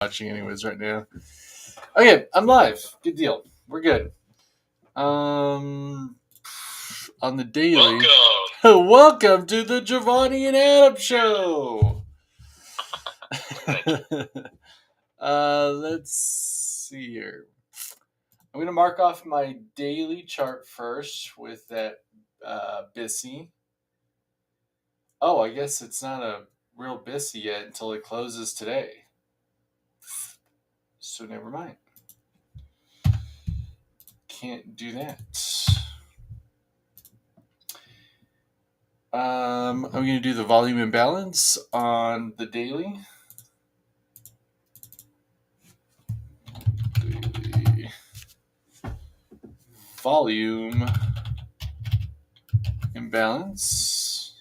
watching anyways right now. Okay, I'm live. Good deal. We're good. On the daily. Welcome to the Giovanni and Adam show. Let's see here. I'm going to mark off my daily chart first with that BISI. Oh, I guess it's not a real BISI yet until it closes today. So never mind. Can't do that. I'm going to do the volume imbalance on the daily. Daily volume imbalance.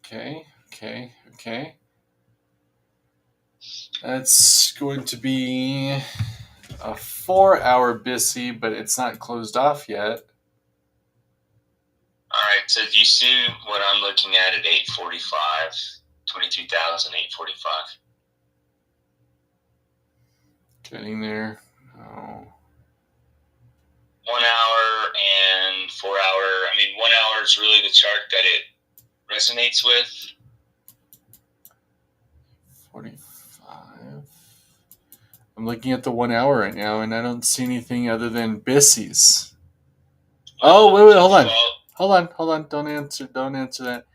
Okay. That's going to be a 4-hour BISI, but it's not closed off yet. All right, so do you see what I'm looking at 8:45, 22,845? Getting there. Oh. 1 hour and 4 hour. I mean, 1 hour is really the chart that it resonates with. 45. I'm looking at the 1 hour right now, and I don't see anything other than BISIs. Oh, wait, hold on. Don't answer that.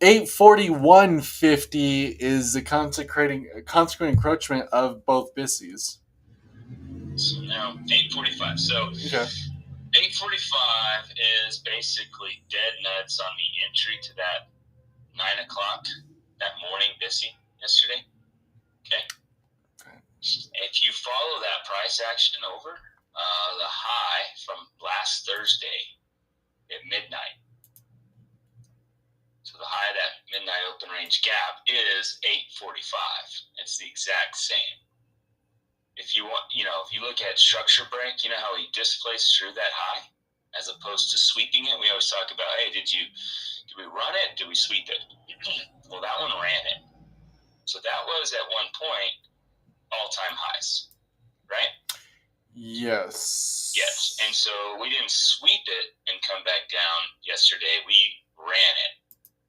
841.50 is the consequent encroachment of both BISIs. So now 8:45. So okay. 8:45 is basically dead nuts on the entry to that 9 o'clock, that morning BISI yesterday. Okay. If you follow that price action over, the high from last Thursday at midnight. So the high of that midnight open range gap is 8:45. It's the exact same. If you want, if you look at structure break, you know how he displaced through that high as opposed to sweeping it. We always talk about, hey, did we run it? Did we sweep it? Well, that one ran it. So that was at one point all-time highs, right? Yes. And so we didn't sweep it and come back down yesterday. We ran it.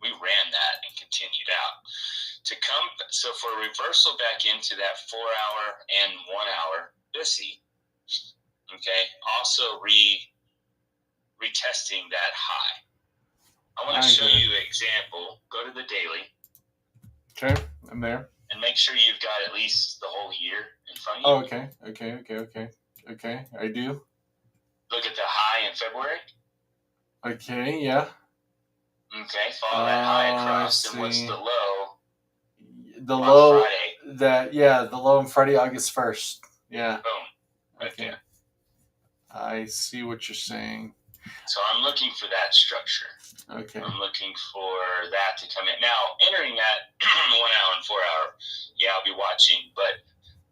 We ran that and continued out. So for a reversal back into that 4-hour and 1 hour BISI, okay, also retesting that high. I want to show you an example. Go to the daily. Okay, I'm there. And make sure you've got at least the whole year in front of you. Oh, okay, I do. Look at the high in February. Okay, yeah. Okay, follow that high across. And what's the low? The low Friday. The low on Friday, August 1st. Yeah. Boom. Right there. I see what you're saying. So I'm looking for that structure. Okay. I'm looking for that to come in. Now, entering that 1 hour and 4 hour, I'll be watching, but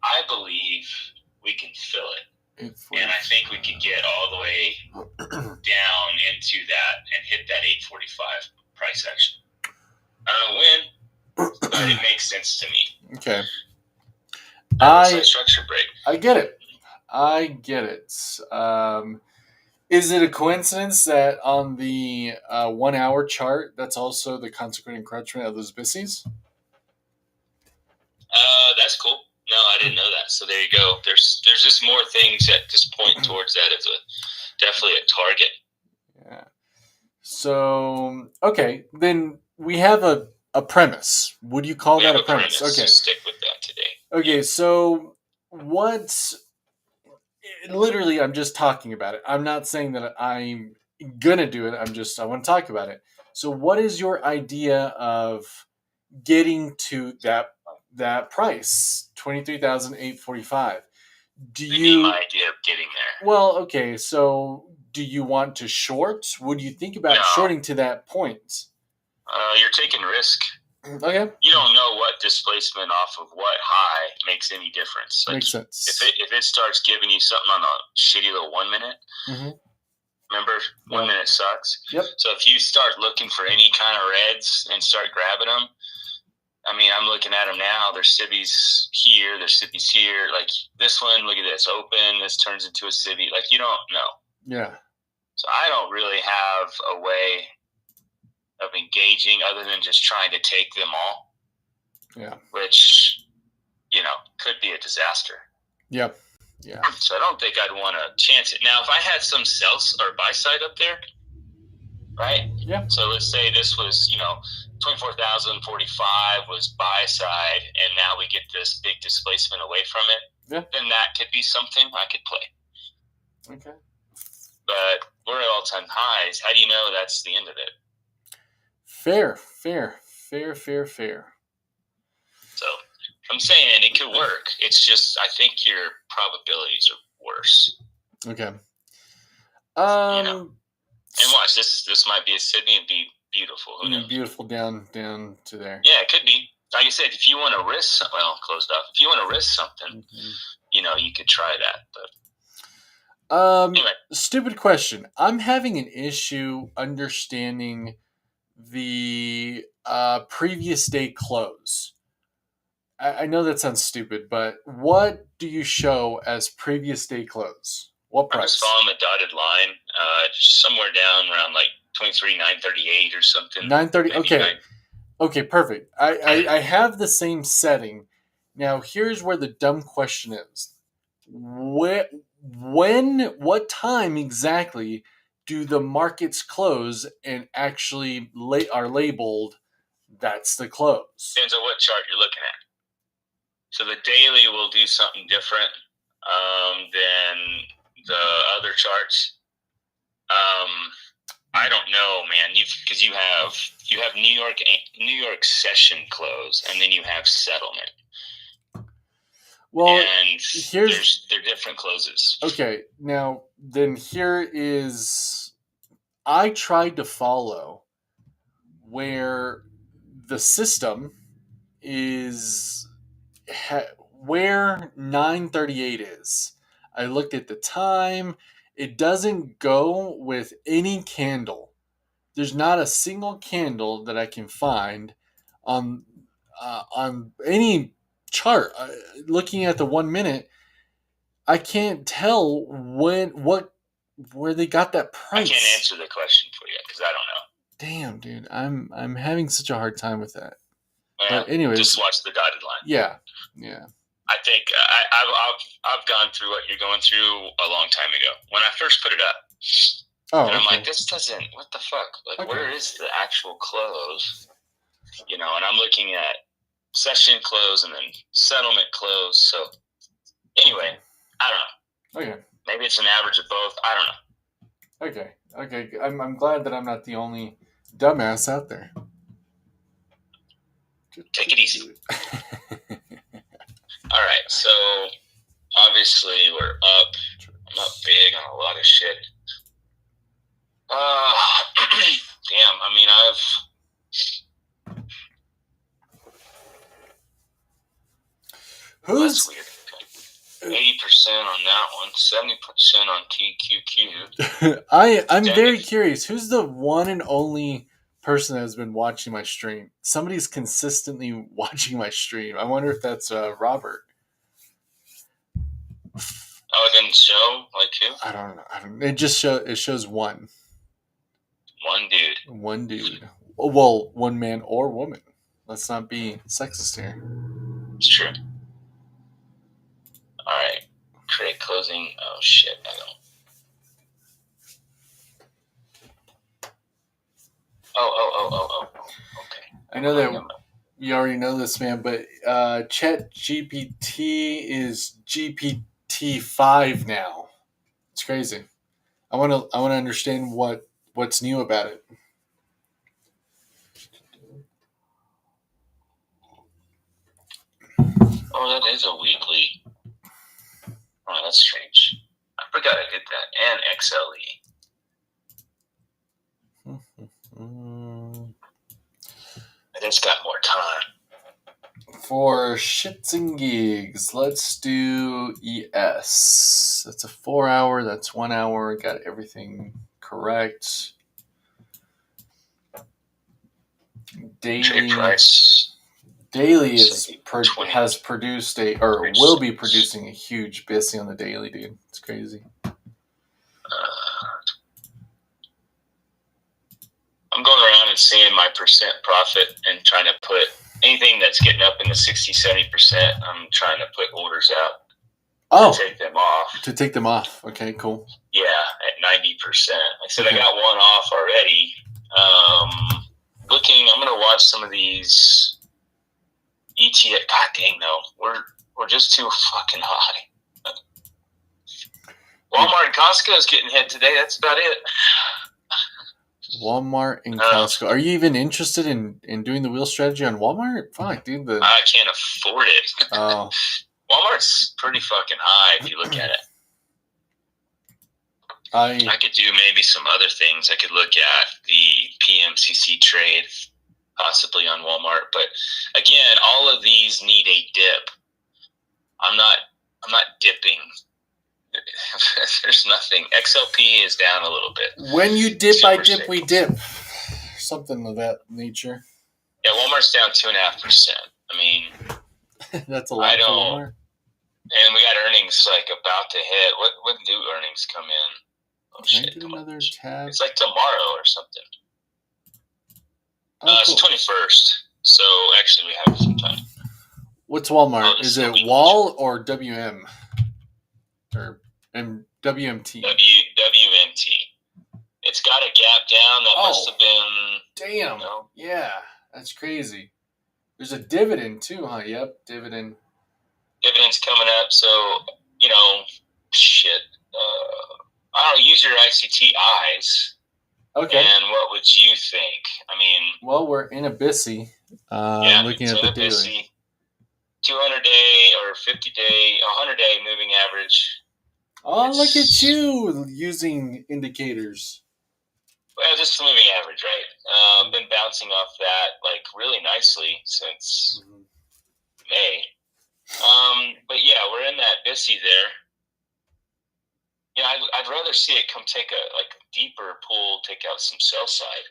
I believe we can fill it. And I think we can get all the way down into that and hit that 8:45 price action. I don't know when, but it makes sense to me. Okay. Structure break. I get it. Is it a coincidence that on the 1 hour chart, that's also the consequent encroachment of those BISIs? That's cool. No, I didn't know that. So there you go. There's just more things that just point towards that as definitely a target. Yeah. So, okay, then we have a premise. Would you call that a premise? Okay. So stick with that today. Okay, so literally, I'm just talking about it. I'm not saying that I'm gonna do it. I want to talk about it. So what is your idea of getting to that price, 23,845? Do you my idea of getting there? Well, okay, so do you want to short? Would you think about shorting to that point? You're taking risk. Okay. You don't know what displacement off of what high makes any difference. Makes sense. If it starts giving you something on a shitty little 1 minute, remember 1 minute sucks. Yep. So if you start looking for any kind of reds and start grabbing them, I mean, I'm looking at them now. There's civvies here. There's civvies here. Like this one, look at this. Open. This turns into a civvy. Like you don't know. Yeah. So I don't really have a way of engaging other than just trying to take them all. Yeah. Which, could be a disaster. Yep. Yeah. So I don't think I'd want to chance it. Now, if I had some sell or buy side up there, right? Yeah. So let's say this was, 24,045 was buy side, and now we get this big displacement away from it. Yeah. Then that could be something I could play. Okay. But we're at all-time highs. How do you know that's the end of it? Fair. So I'm saying it could work. It's just I think your probabilities are worse. Okay. And watch this might be a Sydney and be beautiful. Who knows? Beautiful down to there. Yeah, it could be. Like I said, if you want to risk, closed off. If you want to risk something, you could try that. But anyway, stupid question. I'm having an issue understanding the previous day close. I know that sounds stupid, but what do you show as previous day close? What price? I'm just following the dotted line, somewhere down around like 23,938 or something. 930. Okay. Okay, perfect. I have the same setting. Now here's where the dumb question is. What time exactly do the markets close and actually are labeled that's the close? Depends on what chart you're looking at. So the daily will do something different than the other charts. I don't know, man. Because you have New York session close, and then you have settlement. Well, and they're different closes. Okay, now then here is I tried to follow where the system is where 938 is. I looked at the time. It doesn't go with any candle. There's not a single candle that I can find on any chart. Looking at the 1 minute, I can't tell where they got that price. I can't answer the question for you because I don't know. Damn, dude, I'm having such a hard time with that. Yeah, but anyways, just watch the dotted line. Yeah. I think I've gone through what you're going through a long time ago when I first put it up. Oh, and I'm like, this doesn't. What the fuck? Like, where is the actual close? And I'm looking at session close and then settlement close. So anyway, I don't know. Okay. Maybe it's an average of both. I don't know. Okay. I'm glad that I'm not the only dumbass out there. Take it easy. All right, so obviously we're up. I'm up big on a lot of shit. Damn. I mean, Who's 80% on that one, 70% on TQQ. I'm very curious. Who's the one and only person that has been watching my stream? Somebody's consistently watching my stream. I wonder if that's Robert. Oh, it didn't show like who? I don't know. It just shows one. One dude. Well, one man or woman. Let's not be sexist here. It's true. All right. Create closing. Oh shit! I don't. Oh. Okay. I know that you already know this, man, but Chat GPT is GPT-5 now. It's crazy. I want to understand what's new about it. Oh, that is a weekly. Oh, that's strange. I forgot I did that. And XLE. I just got more time. For shits and gigs, let's do ES. That's a 4 hour. That's 1 hour. Got everything correct. Daily trade price. Daily has produced will be producing a huge BISI on the daily, dude. It's crazy. I'm going around and seeing my percent profit and trying to put anything that's getting up in the 60-70%. I'm trying to put orders out to take them off. To take them off. Okay, cool. Yeah, at 90%. I said I got one off already. I'm going to watch some of these ETF. God dang, no. We're just too fucking high. Walmart and Costco is getting hit today. That's about it. Walmart and Costco. Are you even interested in doing the wheel strategy on Walmart? Fuck, dude. I can't afford it. Oh. Walmart's pretty fucking high if you look at it. I could do maybe some other things. I could look at the PMCC trade, possibly on Walmart. But again, all of these need a dip. I'm not dipping. There's nothing. XLP is down a little bit. When you dip, I dip, we dip. Something of that nature. Yeah, Walmart's down 2.5%. I mean, that's a lot for Walmart. And we got earnings like about to hit. When do earnings come in? Oh, Can I do another tab? It's like tomorrow or something. Cool. It's 21st. So actually we have some time. What's Walmart? Is it WAL or WM? Or WMT? WMT. It's got a gap down that must have been... Damn. Yeah, that's crazy. There's a dividend too, huh? Yep, dividend. Dividend's coming up, so, shit. I don't know, use your ICT eyes. Okay. And what would you think? I mean... Well, we're in a BISI. Looking at the daily. 200-day or 50-day, 100-day moving average. Oh, look at you using indicators. Well, just the moving average, right? Been bouncing off that like really nicely since May. But yeah, we're in that BISI there. Yeah, I'd rather see it come take a deeper pull, take out some sell side,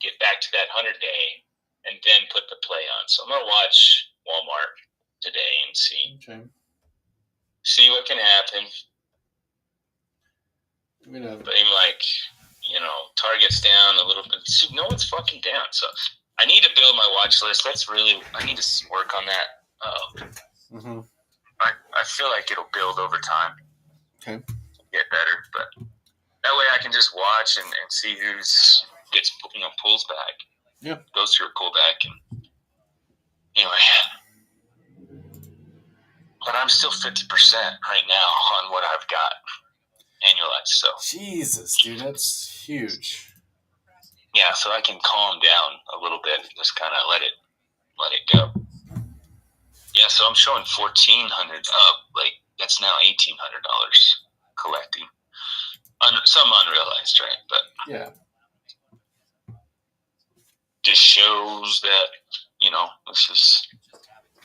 get back to that 100-day, and then put the play on. So I'm gonna watch Walmart today and see what can happen. But even Target's down a little bit. No one's fucking down. So I need to build my watch list. I need to work on that. I feel like it'll build over time. Okay. Get better, but that way I can just watch and see who's pulls back. Yeah. Goes through a pullback and anyway. But I'm still 50% right now on what I've got annualized. So Jesus, dude, that's huge. Yeah, so I can calm down a little bit and just kind of let it go. Yeah, so I'm showing $1,400 up. Like that's now $1,800 collecting. Some unrealized, right? But yeah, just shows that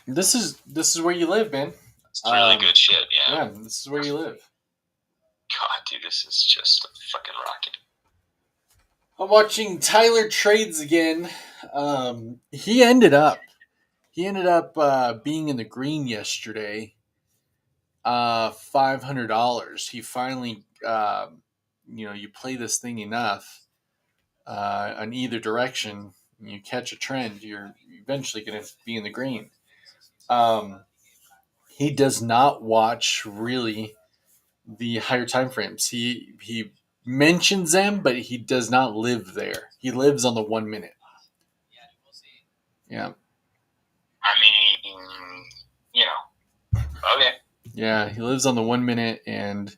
this is where you live, man. It's really good shit. Yeah. Yeah, this is where you live. God, dude, this is just a fucking rocket. I'm watching Tyler Trades again. He ended up being in the green yesterday. $500. He finally, you play this thing enough on either direction, and you catch a trend, you're eventually going to be in the green. He does not watch really the higher time frames. He mentions them, but he does not live there. He lives on the 1 minute. Yeah. I mean, okay. Yeah, he lives on the 1 minute, and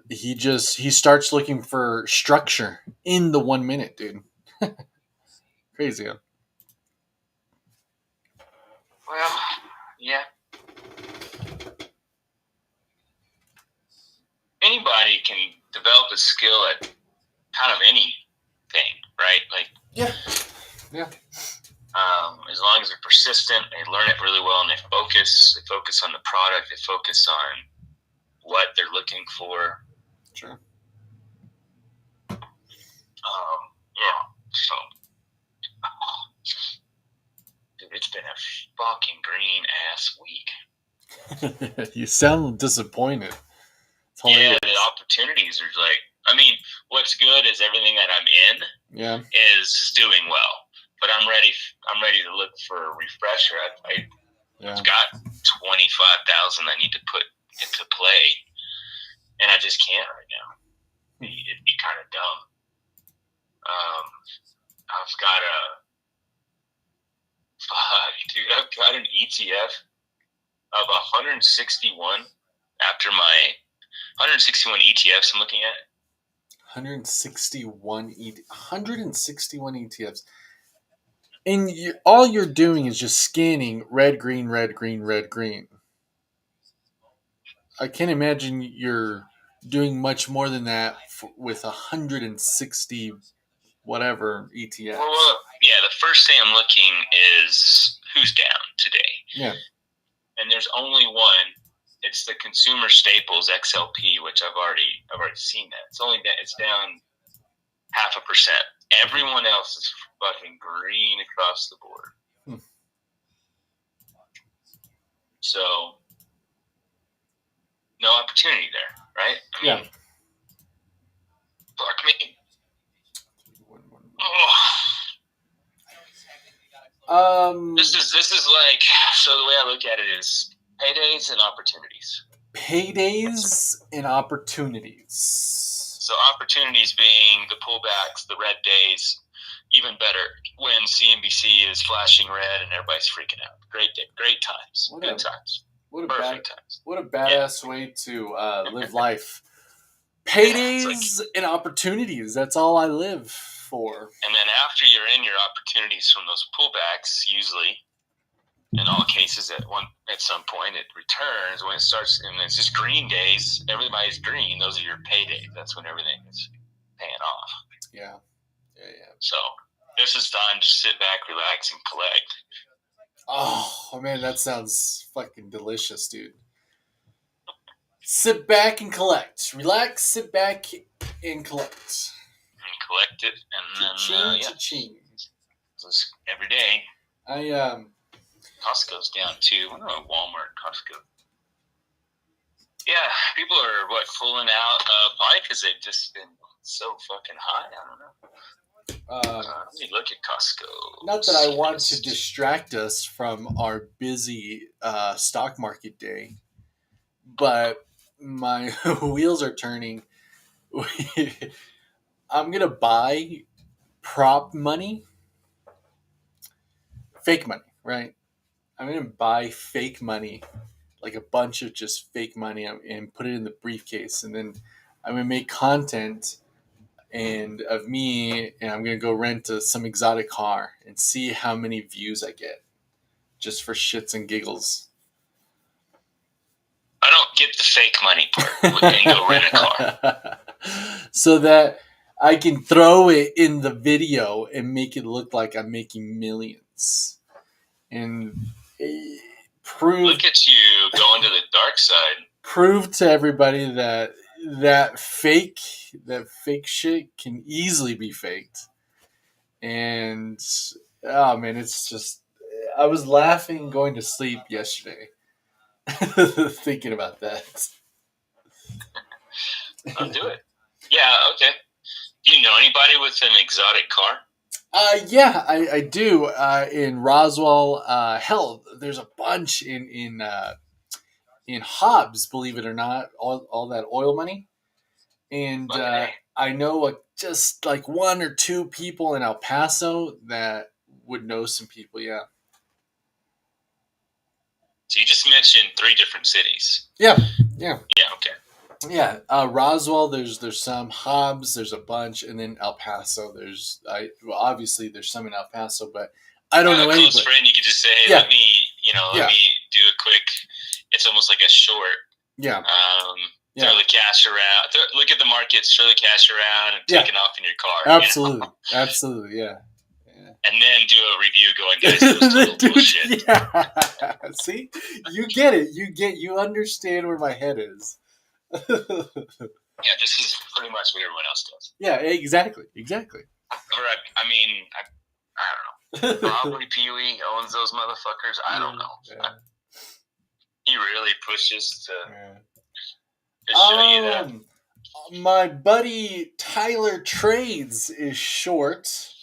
he starts looking for structure in the 1 minute, dude. Crazy, huh? Well, yeah. Anybody can develop a skill at kind of anything, right? Like, yeah. As long as they're persistent, they learn it really well, and they focus on the product, they focus on what they're looking for. Sure. Yeah. So, Dude, it's been a fucking green ass week. You sound disappointed. It's Yeah, hilarious. the opportunities are like, I mean, what's good is everything that I'm in is doing well. But I'm ready to look for a refresher. I've got 25,000 I need to put into play, and I just can't right now. It'd be kind of dumb. I've got an ETF of 161 after my 161 ETFs I'm looking at. 161 ETFs. And all you're doing is just scanning red, green, red, green, red, green. I can't imagine you're doing much more than that with 160 whatever ETFs. Well, yeah, the first thing I'm looking is who's down today. Yeah. And there's only one. It's the Consumer Staples XLP, which I've already seen that. It's down 0.5%. Everyone else is fucking green across the board. So no opportunity there, right? I mean, fuck me. This is like, so the way I look at it is paydays and opportunities. Paydays and opportunities. So opportunities being the pullbacks, the red days, even better when CNBC is flashing red and everybody's freaking out. Great day, great times, good times, perfect times. What a badass way to live life. Paydays and opportunities. That's all I live for. And then after you're in your opportunities from those pullbacks, usually, in all cases, at some point it returns when it starts, and it's just green days. Everybody's green. Those are your paydays. That's when everything is paying off. Yeah. So this is time to sit back, relax, and collect. Oh man, that sounds fucking delicious, dude. Sit back and collect. Relax, sit back and collect. And collect it, and then cha-ching. Just every day. Costco's down too. I don't know, Walmart, Costco. Yeah, people are fooling out probably because they've just been so fucking high. I don't know. Let me look at Costco. Not that I want to distract us from our busy stock market day, but my wheels are turning. I'm going to buy prop money. Fake money, right? I'm going to buy fake money, like a bunch of just fake money, and put it in the briefcase. And then I'm going to make content of me, and I'm going to go rent some exotic car and see how many views I get just for shits and giggles. I don't get the fake money part. And go rent a car. So that I can throw it in the video and make it look like I'm making millions. And look at you going to the dark side. Prove to everybody that fake shit can easily be faked. And oh man, it's just, I was laughing going to sleep yesterday thinking about that. I'll do it. Yeah, okay. Do you know anybody with an exotic car? Yeah, I do. In Roswell, hell, there's a bunch in Hobbs, believe it or not, all that oil money. And I know just like one or two people in El Paso that would know some people, yeah. So you just mentioned 3 different cities. Yeah, okay. Yeah, Roswell, there's some. Hobbs, there's a bunch, and then El Paso, obviously there's some in El Paso, but I don't know anybody. A close friend, you could just say, hey, let me do a quick. It's almost like a short. Yeah. Throw the cash around. Look at the markets. Throw the cash around and take it off in your car. Absolutely, absolutely, yeah. And then do a review going, guys, it was total bullshit. Yeah. See, you get it. You understand where my head is. Yeah, this is pretty much what everyone else does. Yeah, exactly. I don't know. Probably Pee Wee owns those motherfuckers. I don't know. Yeah. He really pushes to Yeah. show you that. My buddy Tyler Trades is short.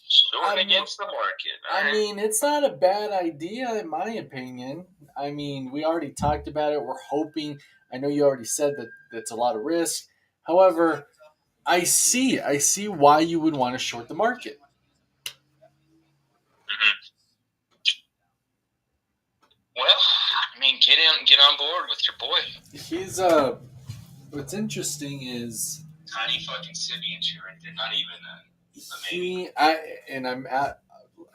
Short against the market. I mean, it's not a bad idea in my opinion. I mean, we already talked about it. We're hoping. I know you already said that that's a lot of risk. However, I see why you would want to short the market. Mm-hmm. Well, I mean, get on board with your boy. He's What's interesting is tiny fucking city insurance. They're not even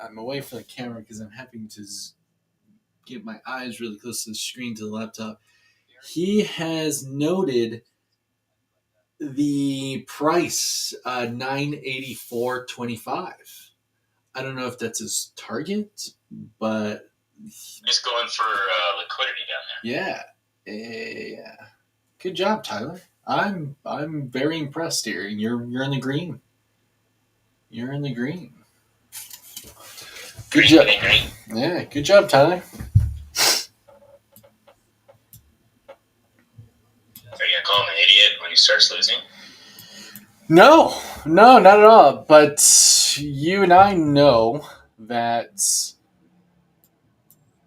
I'm away from the camera because I'm having to get my eyes really close to the screen to the laptop. He has noted the price, $984.25. I don't know if that's his target, but it's going for liquidity down there. Yeah. Good job, Tyler. I'm very impressed here. You're in the green. You're in the green. Good job. Yeah, good job, Tyler. Are you gonna call him an idiot when he starts losing? No, not at all. But you and I know that,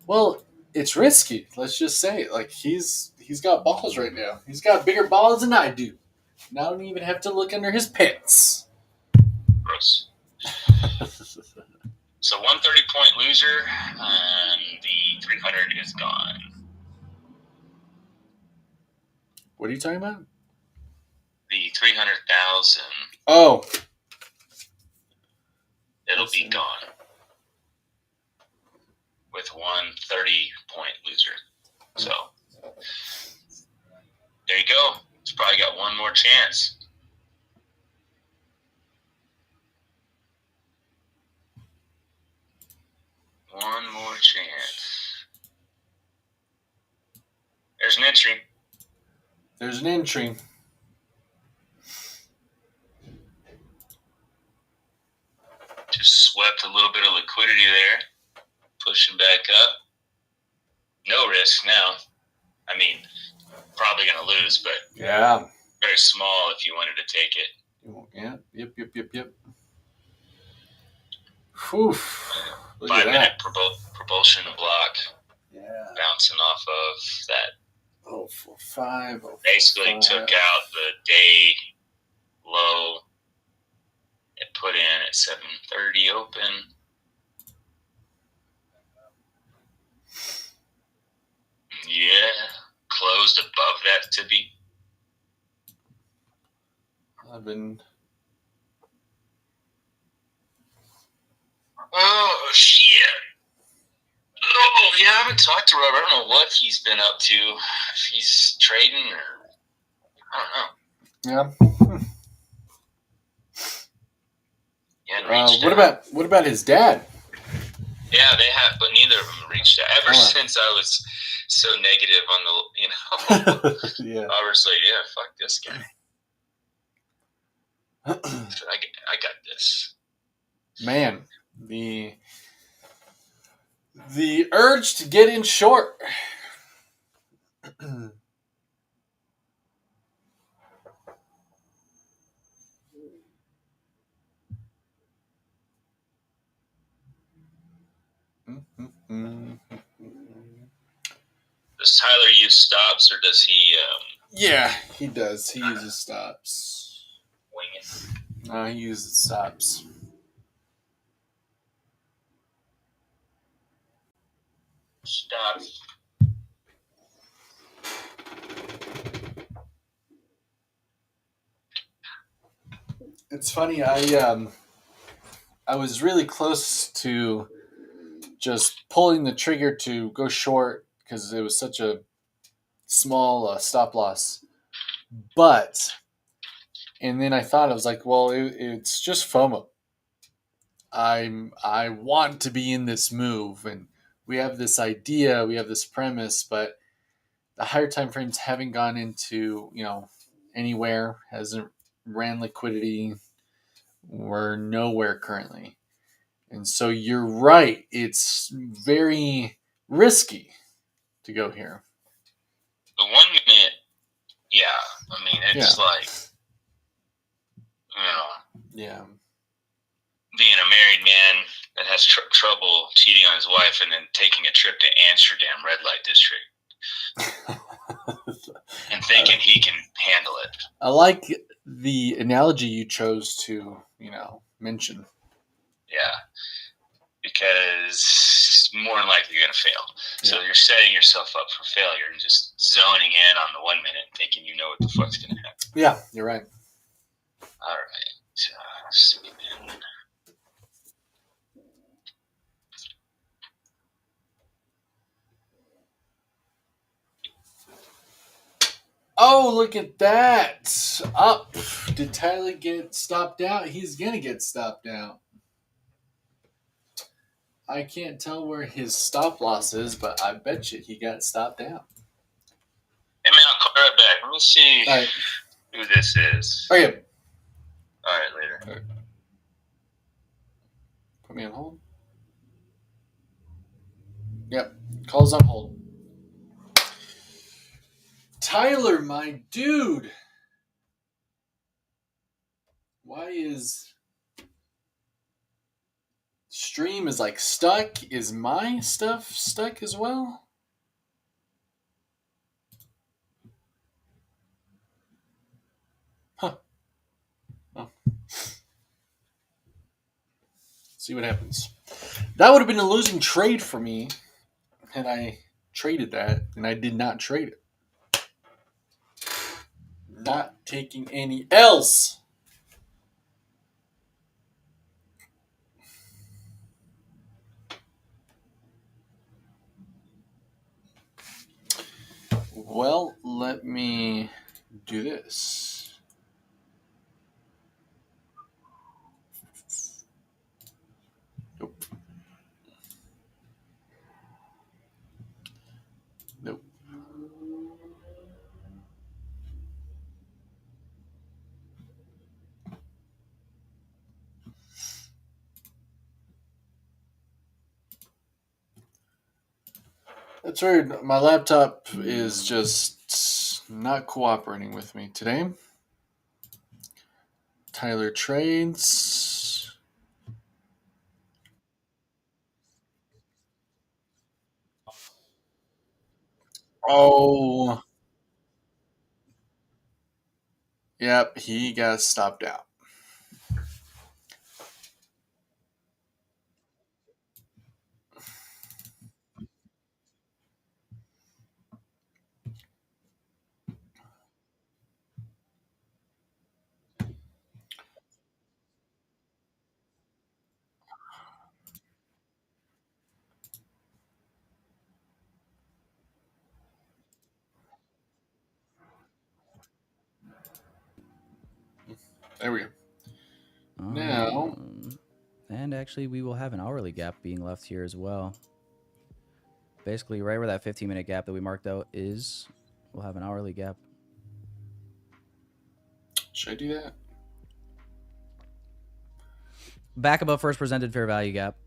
well, it's risky. Let's just say it. Like he's got balls right now. He's got bigger balls than I do. And I don't even have to look under his pants. Gross. So 130-point loser, and the 300 is gone. What are you talking about? The 300,000. Oh. It'll be gone. With 130-point loser. So, there you go. He's probably got one more chance. One more chance. There's an entry. There's an entry. Just swept a little bit of liquidity there. Pushing back up. No risk now. I mean, probably going to lose, but yeah, very small if you wanted to take it. Yeah. Yep. Whew. 5-minute propulsion block. Yeah. Bouncing off of that. 045. Basically took out the day low. It put in at 7:30 open. Yeah. Closed above that to be. Oh, shit. Oh, yeah, I haven't talked to Robert. I don't know what he's been up to. If he's trading or... I don't know. Yeah. What about his dad? Yeah, they have, but neither of them reached out. Ever since I was so negative on the, yeah. Robert's like, yeah, fuck this guy. I got this. Man, the urge to get in short. Does Tyler use stops, or does he? Yeah, he does. He uses stops. Wing it. No, he uses stops. Stops. It's funny. I was really close to just pulling the trigger to go short because it was such a small stop loss. And then I thought, I was like, well, it's just FOMO. I want to be in this move, and we have this idea, we have this premise, but the higher time frames haven't gone into anywhere, hasn't ran liquidity. We're nowhere currently, And so you're right. It's very risky to go here. The 1 minute, yeah. I mean, it's like, Yeah. Being a married man that has trouble cheating on his wife and then taking a trip to Amsterdam red light district and thinking he can handle it. I like the analogy you chose to, mention. Yeah. Because more than likely you're going to fail. Yeah. So you're setting yourself up for failure and just zoning in on the 1 minute thinking you know what the fuck's going to happen. Yeah, you're right. All right. Oh, look at that. Up. Did Tyler get stopped out? He's going to get stopped out. I can't tell where his stop loss is, but I bet you he got stopped out. Hey, man, I'll call right back. Let me see who this is. Okay. All right, later. All right. Put me on hold. Yep. Call's on hold. Tyler, my dude. Why is stream is like stuck? Is my stuff stuck as well? Huh. Oh. See what happens. That would have been a losing trade for me had I traded that, and I did not trade it. Not taking any else. Well, let me do this. Nope. Nope. That's weird. My laptop is just not cooperating with me today. Tyler trades. Oh. Yep, he got stopped out. There we go. Now. And actually, we will have an hourly gap being left here as well. Basically, right where that 15-minute gap that we marked out is, we'll have an hourly gap. Should I do that? Back above first presented fair value gap.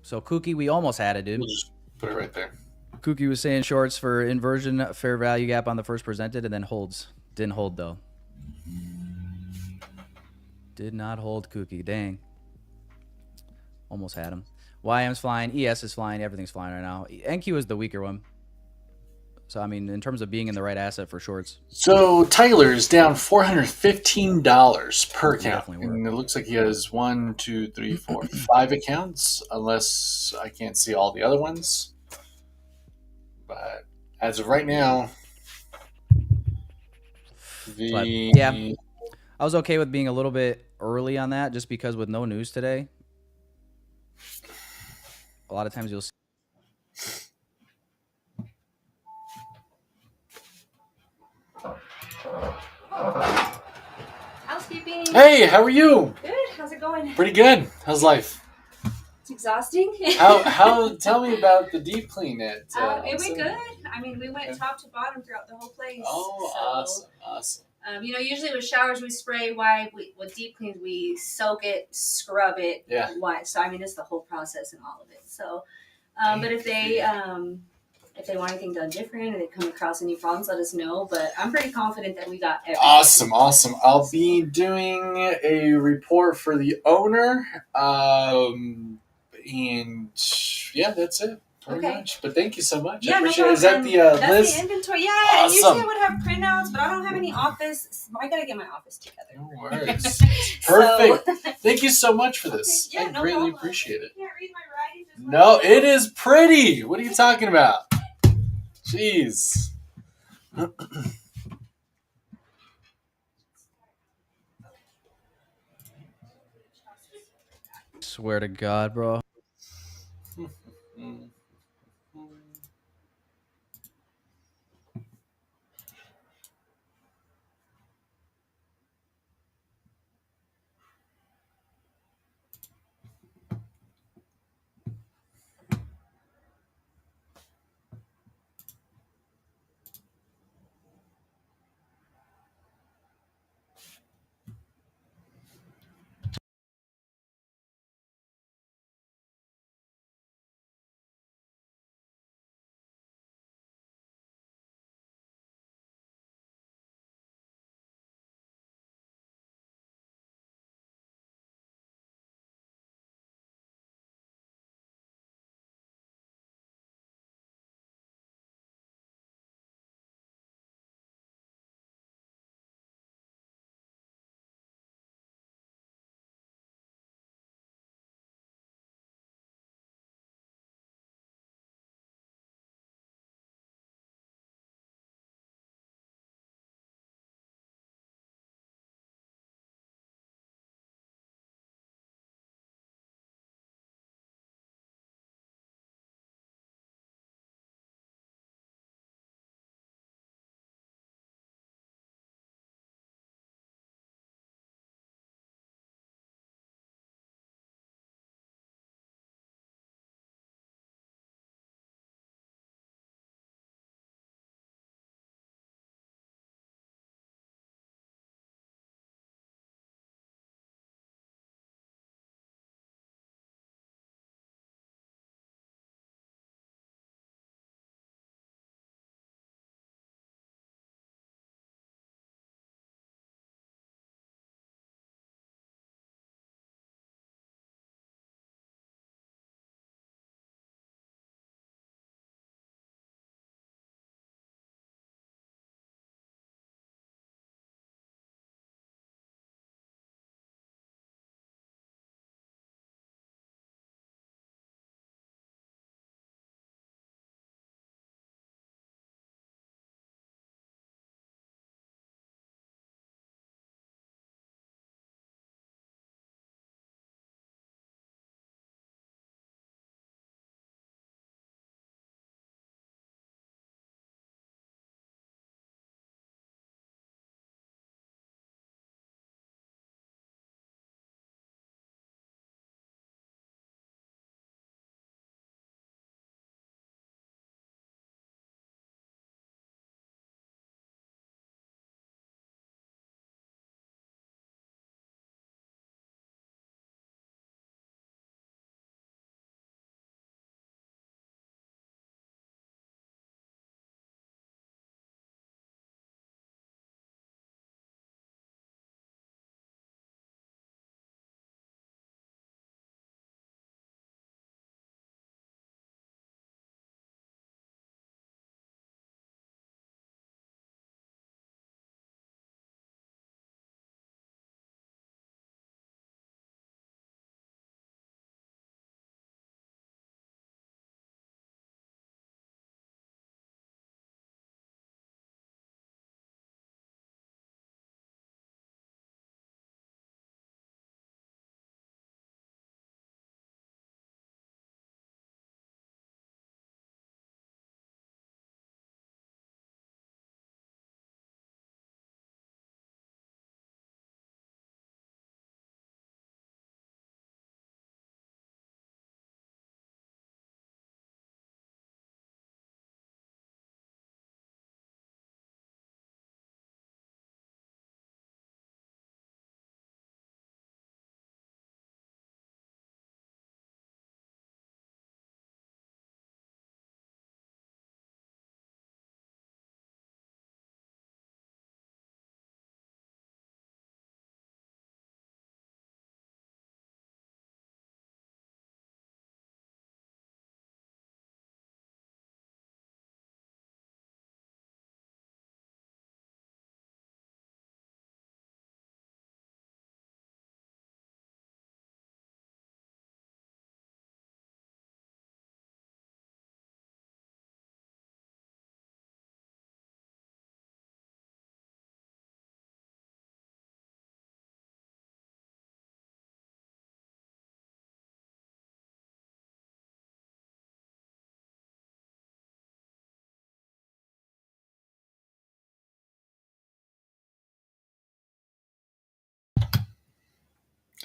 So Kookie, we almost had it, dude. We'll just put it right there. Kookie was saying shorts for inversion fair value gap on the first presented and then holds. Didn't hold, though. Did not hold Kookie. Dang. Almost had him. YM's flying. ES is flying. Everything's flying right now. NQ is the weaker one. So, I mean, in terms of being in the right asset for shorts. So, Tyler's down $415 per account. And it looks like he has 1, 2, 3, 4, 5 accounts, unless I can't see all the other ones. But as of right now, yeah, I was okay with being a little bit early on that just because with no news today, a lot of times you'll see. Housekeeping. Hey, how are you? Good. How's it going? Pretty good. How's life? It's exhausting. How? Tell me about the deep clean at. It went good. I mean, we went top to bottom throughout the whole place. Oh, so, awesome. Usually with showers we spray wipe. With deep cleans we soak it, scrub it, Yeah. wipe. So it's the whole process and all of it. So, but if they want anything done different or they come across any problems, let us know. But I'm pretty confident that we got everything. Awesome. I'll be doing a report for the owner. And yeah, that's it. Pretty much. But thank you so much. Yeah, I appreciate no it. Is that the that's list? the inventory. Yeah, Awesome. and usually I would have printouts, but I don't have any office. I gotta get my office together. No worries. Perfect. Thank you so much for this. Yeah, I no greatly problem. appreciate it. You can't read my writing. Just No, it is pretty. What are you talking about? Jeez. Swear to God, bro.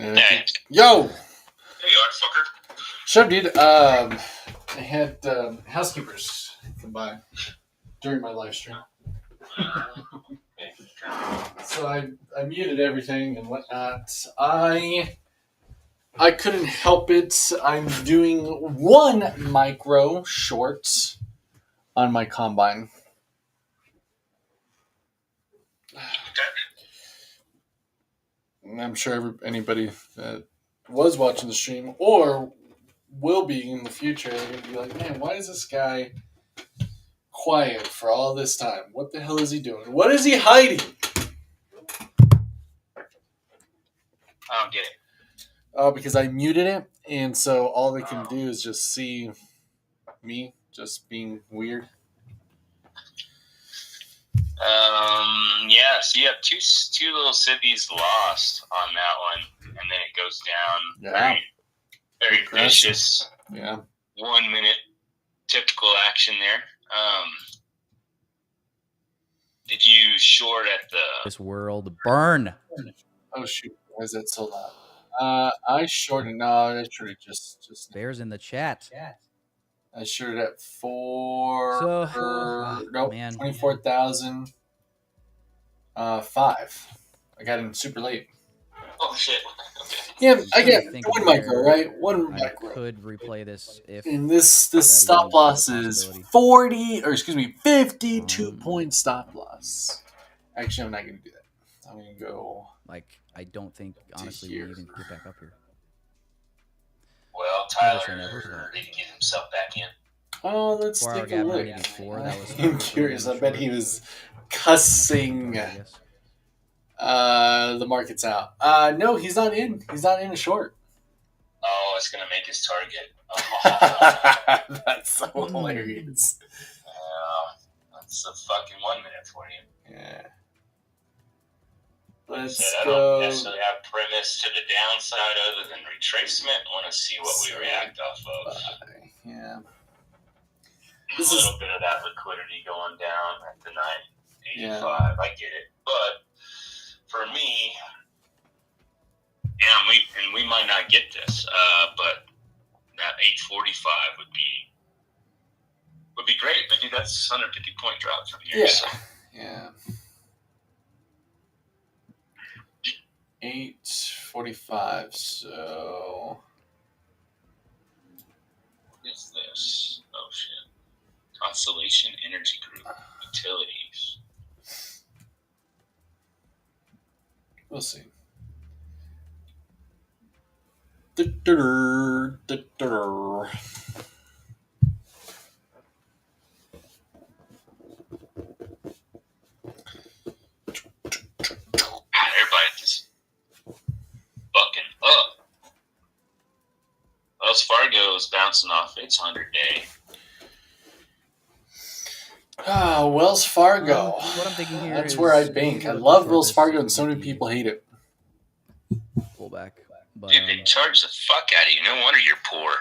Hey. Yo! There you are, fucker. Shut up, dude. I had housekeepers come by during my live stream. So I muted everything and whatnot. I couldn't help it. I'm doing one micro short on my combine. I'm sure anybody that was watching the stream or will be in the future, they're going to be like, man, why is this guy quiet for all this time? What the hell is he doing? What is he hiding? I don't get it. Oh, because I muted it, and so all they can do is just see me just being weird. Yeah, so you have two little cippies lost on that one, and then it goes down. Yeah. Very Aggressive. vicious. Yeah. 1 minute typical action there. Did you short at the This world burn. Oh shoot! Why is that so loud? I shorted. No, I shorted just. Bears in the chat. I shorted at four. So, nope, man. 24,000. 5. I got in super late. Oh shit. Yeah, I Really get thinking one micro, there, right? One I micro. could replay this if And this that stop even loss is a is possibility. 52 point stop loss. Actually, I'm not going to do that. I'm going to go. Like, I don't think, honestly, we here. even get back up here. Well, Tyler need to get himself back in. Oh, let's 4 hour take a gap look. 984. That was I'm curious. I bet he was cussing the market's out. No, he's not in. He's not in a short. Oh, it's going to make his target. That's so hilarious. That's a fucking 1 minute for you. Yeah. Let's I go. don't necessarily have premise to the downside other than retracement. I want to see what we react off of. Yeah. A little bit of that liquidity going down at the 985. Yeah. I get it. But for me, yeah, we might not get this, but that 845 would be great. But dude, that's 150 point drop from here. Yeah. So. Yeah. 845. So. What is this? Oh shit! Constellation Energy Group Utilities. We'll see. Everybody just bucking up. Wells Fargo is bouncing off its 100-day. Wells Fargo. What I'm thinking here That's is where I bank. I love Wells Fargo, and so many people hate it. Pullback. But, dude, they charge the fuck out of you. No wonder you're poor.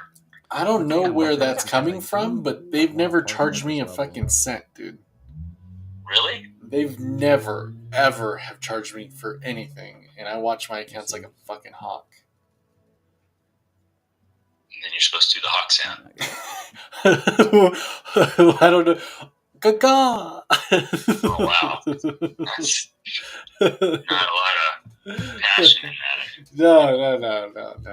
I don't know where that's coming from, but they've never charged me a fucking cent, dude. Really? They've never, ever have charged me for anything, and I watch my accounts like a fucking hawk. And then you're supposed to do the hawk sound. I don't know. Gaga! Oh, wow. That's not a lot of passion in that. No,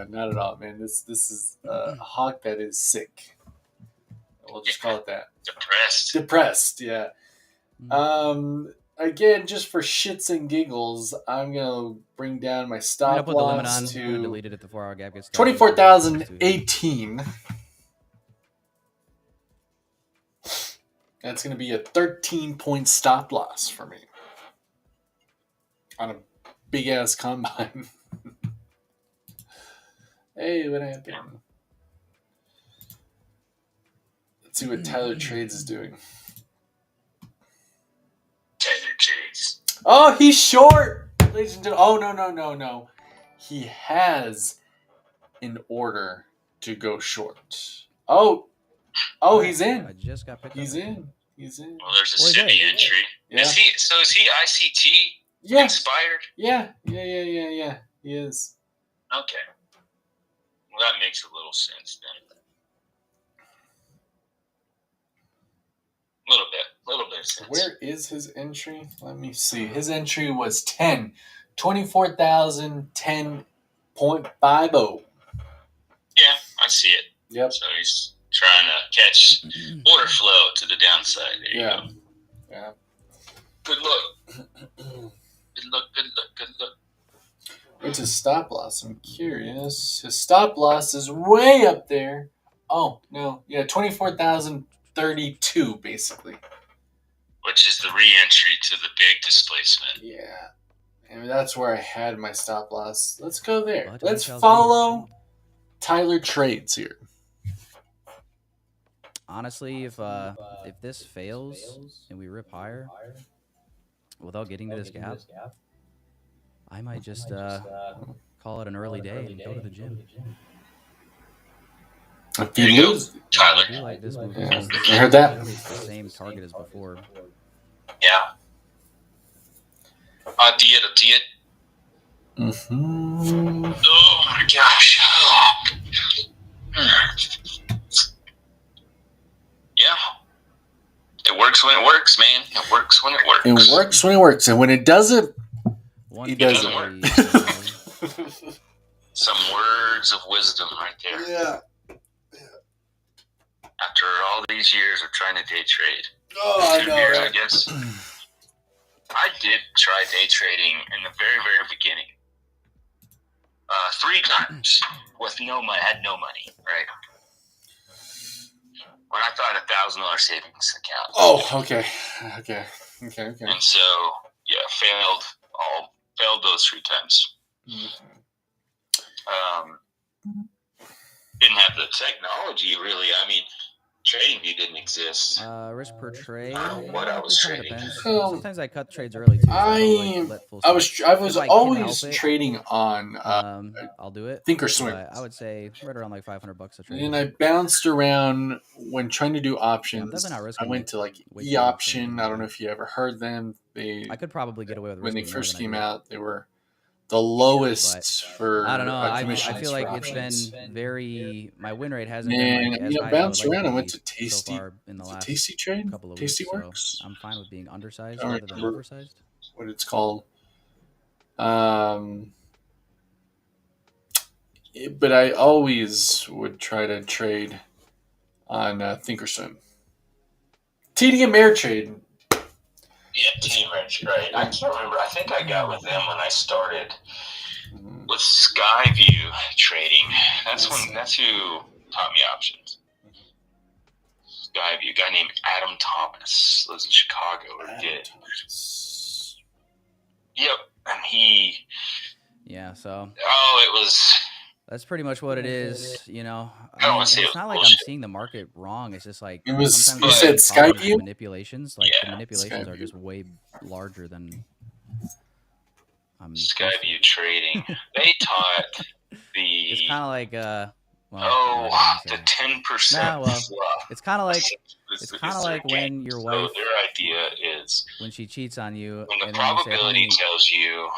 not at all, man. This is a hawk that is sick. We'll just call it that. Depressed, yeah. Again, just for shits and giggles, I'm gonna bring down my stop loss to delete it at the 4 hour gap gets 24,018. That's gonna be a 13-point stop loss for me on a big ass combine. Hey, what happened? Let's see what Tyler Trades is doing. Tyler Trades. Oh, he's short, ladies and gentlemen. Oh, no. He has an order to go short. Oh, he's in. I just got picked He's up. in. Well, there's a city entry. Yeah. Is he ICT Yeah. expired? Yeah. He is. Okay. Well, that makes a little sense then. Little bit of sense. Where is his entry? Let me see. His entry was 10. 24,010.50. Yeah, I see it. Yep. So he's trying to catch order flow to the downside. There you go. Yeah. Good luck. Good luck. What's his stop loss? I'm curious. His stop loss is way up there. Oh, no. Yeah, 24,032, basically. Which is the re-entry to the big displacement. Yeah. And that's where I had my stop loss. Let's go there. But Let's we shall follow Tyler Trades here. Honestly, if this fails and we rip higher without getting to this gap, I might just call it an early day and go to the gym. If you lose, Tyler. I do like this move. Yeah, I heard that. It's the same target as before. Yeah. Do it. Mm-hmm. Oh my gosh. Yeah. It works when it works, man. It works when it works. It works when it works, and when it doesn't, it doesn't work. Some words of wisdom right there. Yeah. After all these years of trying to day trade. Oh, 2 years, I guess. I did try day trading in the very, very beginning. 3 times with had no money, right? When I thought $1,000 savings account. Oh, okay. And so, yeah, failed those 3 times. Didn't have the technology really. I mean, TradingView didn't exist. Risk per trade. What I was trading. Depends. Sometimes I cut trades early too. So I was always trading on I'll do it. Thinkorswim. I would say right around like $500 a trade. And I bounced around when trying to do Yeah, I'm options. definitely not risking I went to like way too much E-option. anything. I don't know if you ever heard them. I could probably get away with when they risking more first than I came do. out. They were the lowest for I don't know. I commissions feel like for it's options. been very. My win rate hasn't been And like as high as I would bounced like around. it I to went be to Tasty. so far in the last Tasty Trade. couple of Tasty weeks. Works. So I'm fine with being undersized I don't rather than remember oversized. what it's called. But I always would try to trade on Thinkorswim. TD Ameritrade. Yeah, TD Ameritrade, right. I can't remember. I think I got with them when I started with Skyview trading. That's who taught me options. Skyview, a guy named Adam Thomas, lives in Chicago, or did. Yep, and he. Yeah, so. Oh, it was. That's pretty much what it is, you know. I don't want to say it's not like bullshit. I'm seeing the market wrong. It's just like It was. sometimes You said I get caught in Skyview? manipulations. Like the Yeah, manipulations are Skyview. just way larger than. Skyview trading. They taught the. It's kind of like the 10%. Nah, well, fluff. it's kind of like It's when your wife, So their idea is when she cheats on you, when the and then you say, probability honey, tells you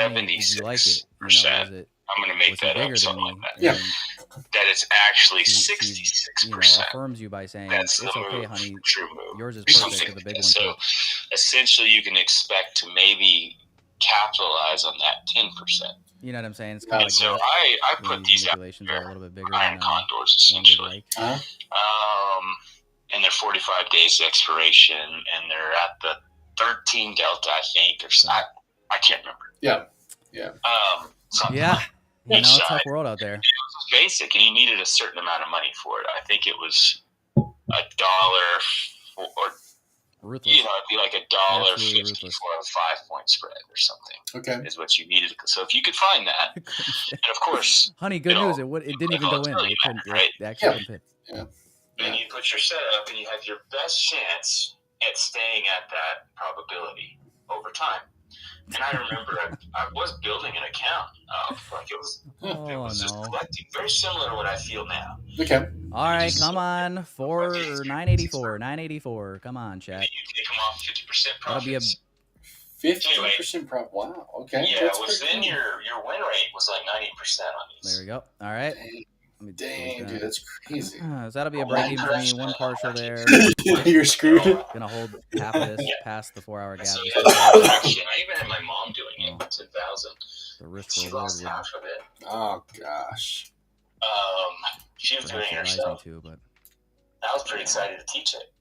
honey, did you like it? You know, 76%. is it, I'm going to make was he that bigger up, than something me? like that. And Yeah. then That it's actually she 66%. affirms you by saying, That's it's the okay, move, honey, true move. yours is or perfect, something but the like big that. one's So perfect. essentially, you can expect to maybe capitalize on that 10%. You know what I'm saying? It's kind of And like so that. I when put these these out manipulations are a there, little bit bigger iron than condors, one would essentially. like. And they're 45 days expiration, and they're at the 13 delta, I think, or something. I can't remember. Yeah. Something Yeah. like You know, each tough side. world out there. It was basic, and you needed a certain amount of money for it. I think it was $1 or Ruthless. it'd be like $1.50 Absolutely ruthless. for a 5-point spread or something. Okay. Is what you needed. So if you could find that, and of course, Honey, good news. It didn't even go in. volatility It couldn't. mattered, right? It actually couldn't fit. then you put your setup, and you have your best chance at staying at that probability over time. And I remember I was building an account. It was just no. collecting, very similar to what I feel now. Okay. All right, come on. 984. 984. Come on, chat. You take them off 50% That'll be a profits. 15% prop. Wow. Okay. Yeah, That's within pretty cool. your win rate was like 90% on these. There we go. All right. Dang, Let me dang, delete dude, that. that's crazy. So that'll be a Oh, break even for me. 90%. One partial there. You're screwed. Gonna hold half of this Yeah. past the 4 hour And gap. so Just yeah, in the case. action. I even had my mom doing it. Oh. 10,000. The risk She reward lost would half of it. Oh gosh. She was doing perhaps it advise me herself. to, but I was pretty excited to teach it.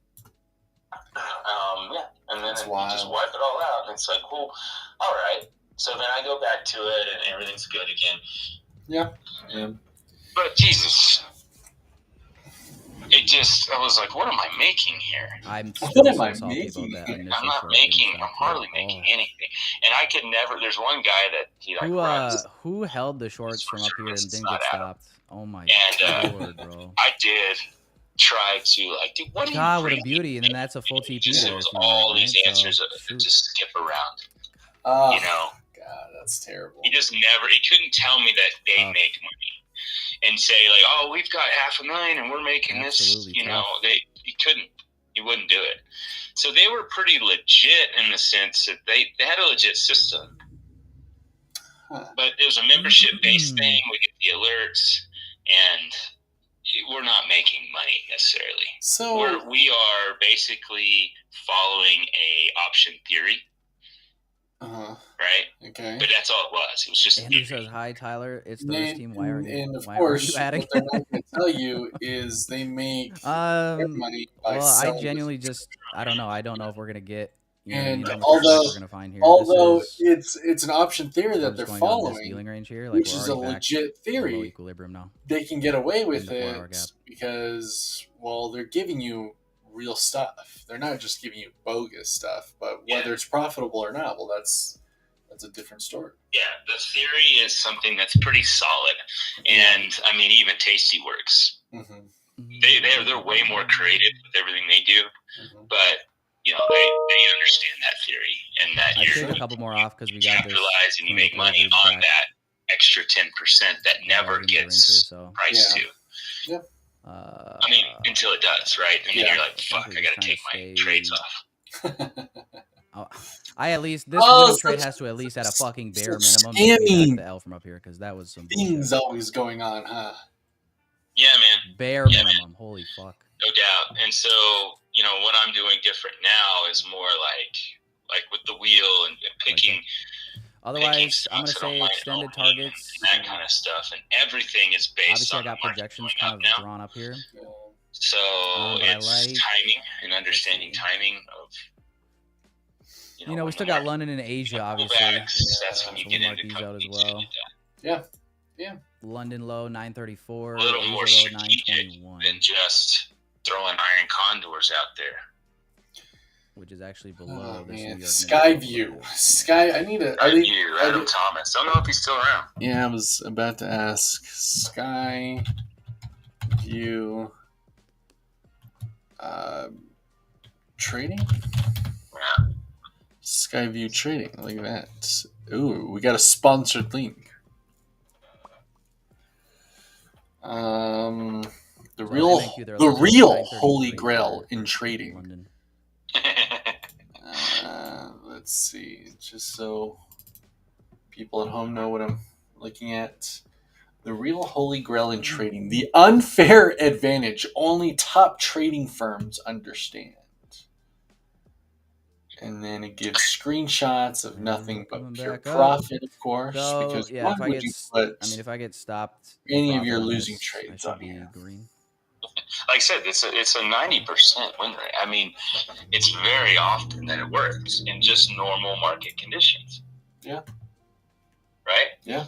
Yeah, and then That's you just wild. wipe it all out, and it's like, well, all right. So then I go back to it, and everything's good again. Yeah. But Jesus, I was like, what am I making here? I'm What still am so I salty about making that here? initial I'm not short getting making. I'm stopped hardly there. making anything, and I could never. There's one guy that he like runs. Who held the shorts from up here and It's didn't not get Adam. stopped? Oh my And, lord, bro. I did try to like, dude, what are God, you what a reading? beauty. And then that's a full TP Just, there. it was If you all want, these right? answers So, to skip around. Oh, You know, God, that's terrible. he couldn't tell me that they make money and say like, oh, we've got $500,000 and we're making Absolutely this. You know, tough. he wouldn't do it. So they were pretty legit in the sense that they had a legit system. Huh. But it was a membership-based thing. We get the alerts, and we're not making money necessarily. So We are basically following a option theory, right? Okay. But that's all it was. It was just Andrew says, hi, Tyler. It's the risk team. Why are you, and of why course, are you adding? what they're not going to tell you is they make their money by Well, selling. I genuinely just, I don't know. I don't know if we're going to get, you know, And how much respect we're going to find here. although This is, it's an option theory we're that just they're going on this following, dealing range here. Like, which we're is a already back legit below theory, equilibrium now. they can get away with the 4 hour it gap. because, well, they're giving you real stuff. They're not just giving you bogus stuff. But whether it's profitable or not, well, that's a different story. Yeah, the theory is something that's pretty solid, and I mean, even Tasty Works. Mm-hmm. They're way more creative with everything they do, but you know they understand that theory and that I take a couple more off because we got this. Capitalize and you make money on that extra 10% that never gets priced to. Yeah. I mean, until it does, right? And then you're like, fuck, I gotta take my trades off. I at least this winning trade has to at least at a fucking bare minimum make me back the L from up here because that was some things always going on, huh? Yeah, man. Bare minimum. Man. Holy fuck. No doubt. And so, you know, what I'm doing different now is more like with the wheel and picking. Otherwise, I'm gonna say extended targets and that kind of stuff, and everything is based obviously on. I got projections kind of drawn up here. So it's timing and understanding timing of. You know, we still got London and Asia, obviously. That's when you get into these out as well. Yeah. London low 934. A little more Asia low strategic 921. than just throwing iron condors out there. Which is actually below this New York Skyview. I need a. Adam Thomas. Don't know if he's still around. Yeah, I was about to ask. Skyview. Trading? Yeah. Skyview Trading. Look at that. Ooh, we got a sponsored link. The real holy grail in trading. London. Let's see, just so people at home know what I'm looking at. The real holy grail in trading. The unfair advantage only top trading firms understand. And then it gives screenshots of nothing but pure profit, of course. So, because yeah, if I get stopped, any of your losing trades I should on be here. green. Like I said, it's a 90% win rate. I mean, it's very often that it works in just normal market conditions. Yeah. Right? Yeah.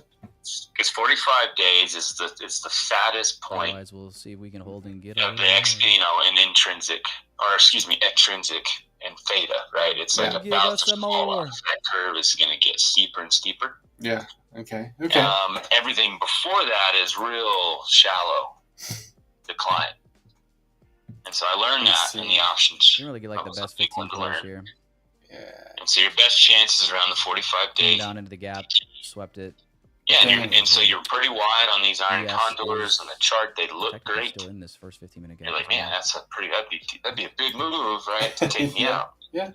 Because 45 days is the fattest point. Otherwise, we'll see if we can hold and get of the extrinsic and theta, right? It's like about to fall off. That curve is going to get steeper and steeper. Yeah. Okay. Everything before that is real shallow decline. And so I learned that in the options. You really get like the best 15 players here. Yeah. And so your best chances around the 45 days. Down into the gap, swept it. Yeah, and so you're pretty wide on these iron condors on the chart. They look great. Still in this first 15-minute gap. You're like, man, that'd be a big move, right? To take me out. Yeah.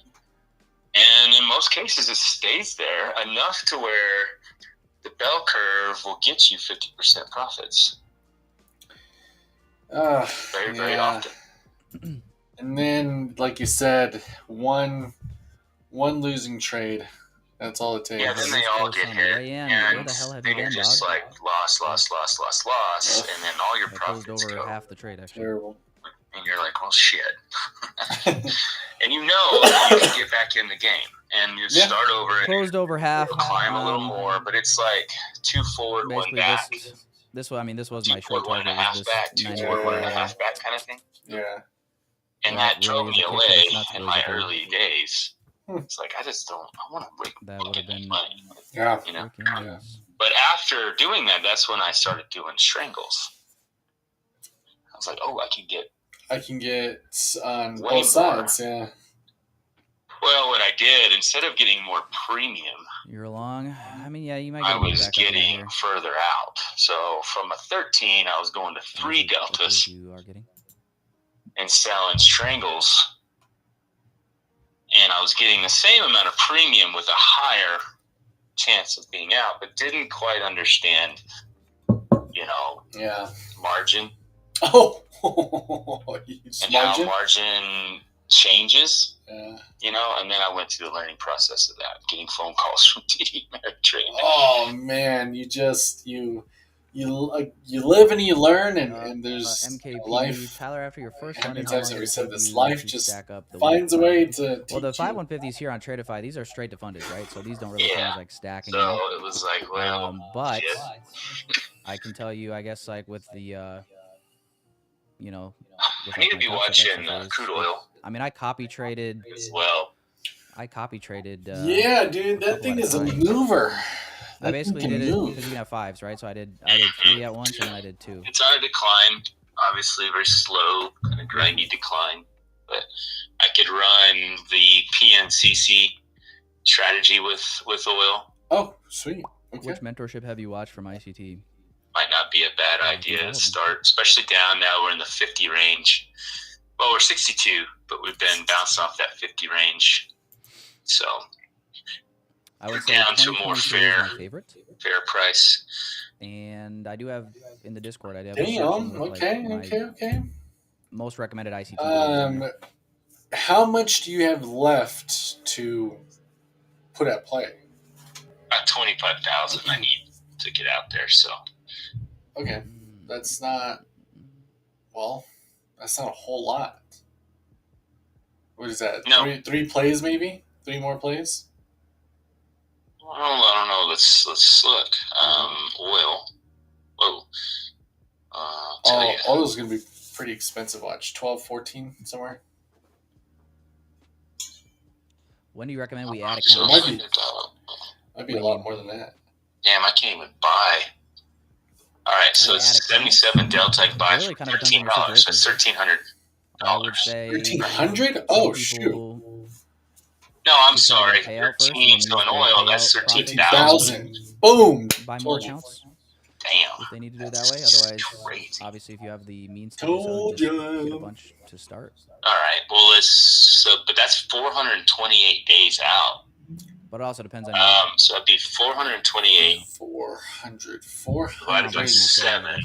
And in most cases, it stays there enough to where the bell curve will get you 50% profits. Very often. And then, like you said, one losing trade. That's all it takes. Yeah, then they all get hit, and where the hell have then you you're been, just dog? like loss, and then all your I closed profits over go. half the trade, actually. Terrible. And you're like, well, shit. And you know that you can get back in the game, and you start over and Closed over half. climb a little more, but it's like 2 forward, 1 Basically, back. this was 2 my short forward, 1 target. and a half Was back, this 2 90 forward, 1 before and a over. half back kind of thing. Yeah. And That that drove really is me a kick, but away it's not in really my good. early days. It's like, I want to make That would have been money. Yeah. You know? freaking nice. But after doing that, that's when I started doing strangles. I was like, oh, I can get on way both sides. Yeah. Well, what I did, instead of getting more premium, You're long. I mean, yeah, you might get I a bit was back up in getting here. further out. So from a 13, I was going to 3 deltas You are getting. and selling strangles. And I was getting the same amount of premium with a higher chance of being out, but didn't quite understand, Yeah. margin. Oh, and how margin changes. Yeah. And then I went through the learning process of that, getting phone calls from TD Ameritrade. Oh man, you live and you learn, and there's MKP, life. Tyler, after your first How run, many how times long have did we it said take this? you Life to just stack up the finds a way to Well, the teach you. 5150s here on Tradeify, these are straight to funded, right? So these don't really count as like stacking. So it was like, well, but shit. I can tell you, I guess, like with the, I with need like to my be concept watching exercise, crude oil I mean, I copy traded as well. Yeah, dude, that thing is a mover. I basically did it because you can have 5s, right? So I did 3 at once, and then I did 2. It's on a decline, obviously very slow, kind of grindy decline. But I could run the PNCC strategy with oil. Oh, sweet. Okay. Which mentorship have you watched from ICT? Might not be a bad idea to start, especially down now. We're in the 50 range. Well, we're 62, but we've been bouncing off that 50 range. So I would say down to a more fair price. And I do have in the Discord. I do have Damn. Okay. Most recommended ICT. How much do you have left to put at play? About 25,000 I need to get out there. So okay, that's not a whole lot. What is that? No. Three plays, maybe 3 more plays. I don't know. Let's look. Oil. Oil's gonna be pretty expensive. Watch 12, 14 somewhere. When do you recommend we add accounts? Might be a lot more than that. Damn, I can't even buy. All right, so it's 77 Delta. I can buy for $13. That's $1,300. I would say $1,300. Oh shoot! No, I'm sorry. 13. So in oil, that's 13,000. Boom. Buy more accounts. Damn. If they need to do it that way, otherwise, obviously, if you have the means to do so, just get a bunch to start. All right. Well, but that's 428 days out. But it also depends on. So it'd be 428. 400. Divided by 7.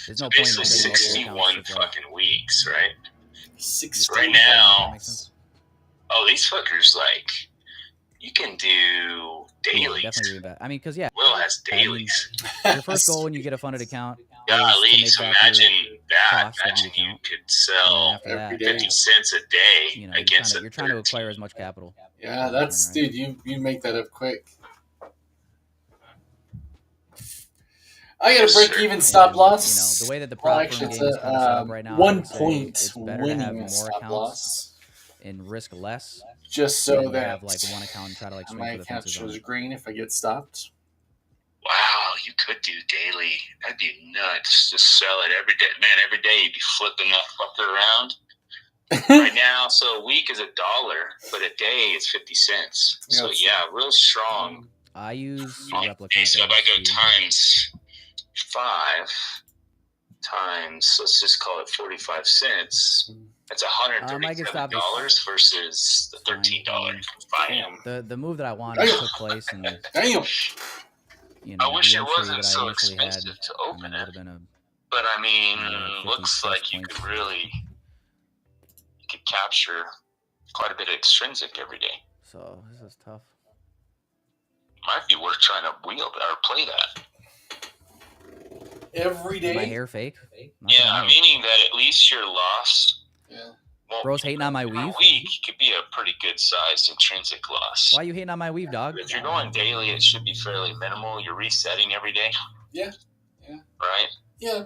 There's no basically point 61 fucking weeks, right? 60. Right now. Oh, these fuckers, like, you can do dailies. Definitely read that. I mean, because Will has dailies. Your first goal when you get a funded account. Golly, so imagine that. Imagine you could sell that, 50 cents a day against you're trying to acquire as much capital. Yeah, that's dude. You make that up quick. I got a break-even stop loss. The way that the prop firm game is kind of set up right now, 1 point it's better to have more stop accounts loss. And risk less. Just so that have like one account and try to like swing my for the account fences shows green if I get stopped. Wow, you could do daily. That'd be nuts. Just sell it every day. Man, every day you'd be flipping that fucker around. Right now, so a week is $1, but a day is 50 cents. So yeah, real strong. I use replica. So if I go times 5 times, let's just call it 45 cents. It's I get stopped. $137 versus the $13 buy-in. The move that I wanted took place, and Damn. you know, I wish the it entry wasn't that I so initially had, expensive to I open mean, it. would have been a But I mean, 50 looks plus like you points. could really capture quite a bit of extrinsic every day. So this is tough. Might be worth trying to wheel or play that. Every Is my day. hair fake? Not that I Yeah, know. meaning that at least your loss. Yeah. Bro's hating on my in a weave? week could be a pretty good sized intrinsic loss. Why are you hating on my weave, dog? If you're going daily, it should be fairly minimal. You're resetting every day. Yeah. Yeah. Right? Yeah.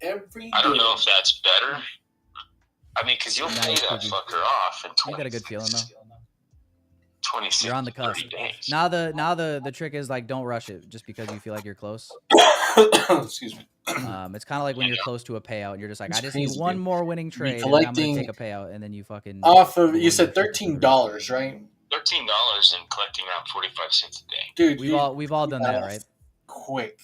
Every day. I don't know if that's better. I mean, because you'll pay Nice, that Cookie. fucker off in You got a good feeling though. 26 You're on the cusp. 30 days. Now the trick is like don't rush it just because you feel like you're close. Excuse me. It's kind of like when you're close to a payout and you're just like, It's I just crazy, need one dude. more winning trade and I'm collecting gonna take a payout, and then you fucking Off of, you lose said your shit for $13, right? $13 and collecting around 45 cents a day. Dude, We've all done that, right? Quick.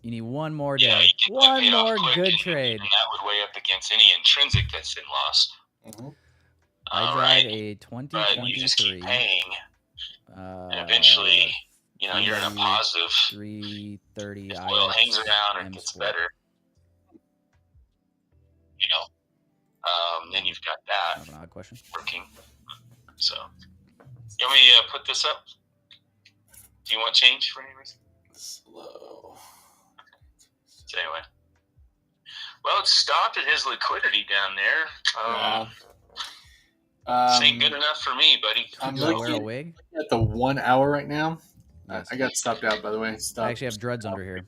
You need one more Yeah, day, you get that one payoff more quick, good and trade. that would weigh up against any intrinsic that's been lost. Mm-hmm. I drive a But you just keep 2023. paying, and eventually, you know, you're in a positive. 330. If oil hangs around or M gets Sport. better, you know, then you've got I that have an odd question. working. So, you want me to put this up? Do you want change for any reason? Slow. So anyway, well, it stopped at his liquidity down there. This ain't good enough for me, buddy. I'm Do I wear a looking wig? at the 1 hour right now. Yes. I got stopped out, by the way. I actually have dreads under here.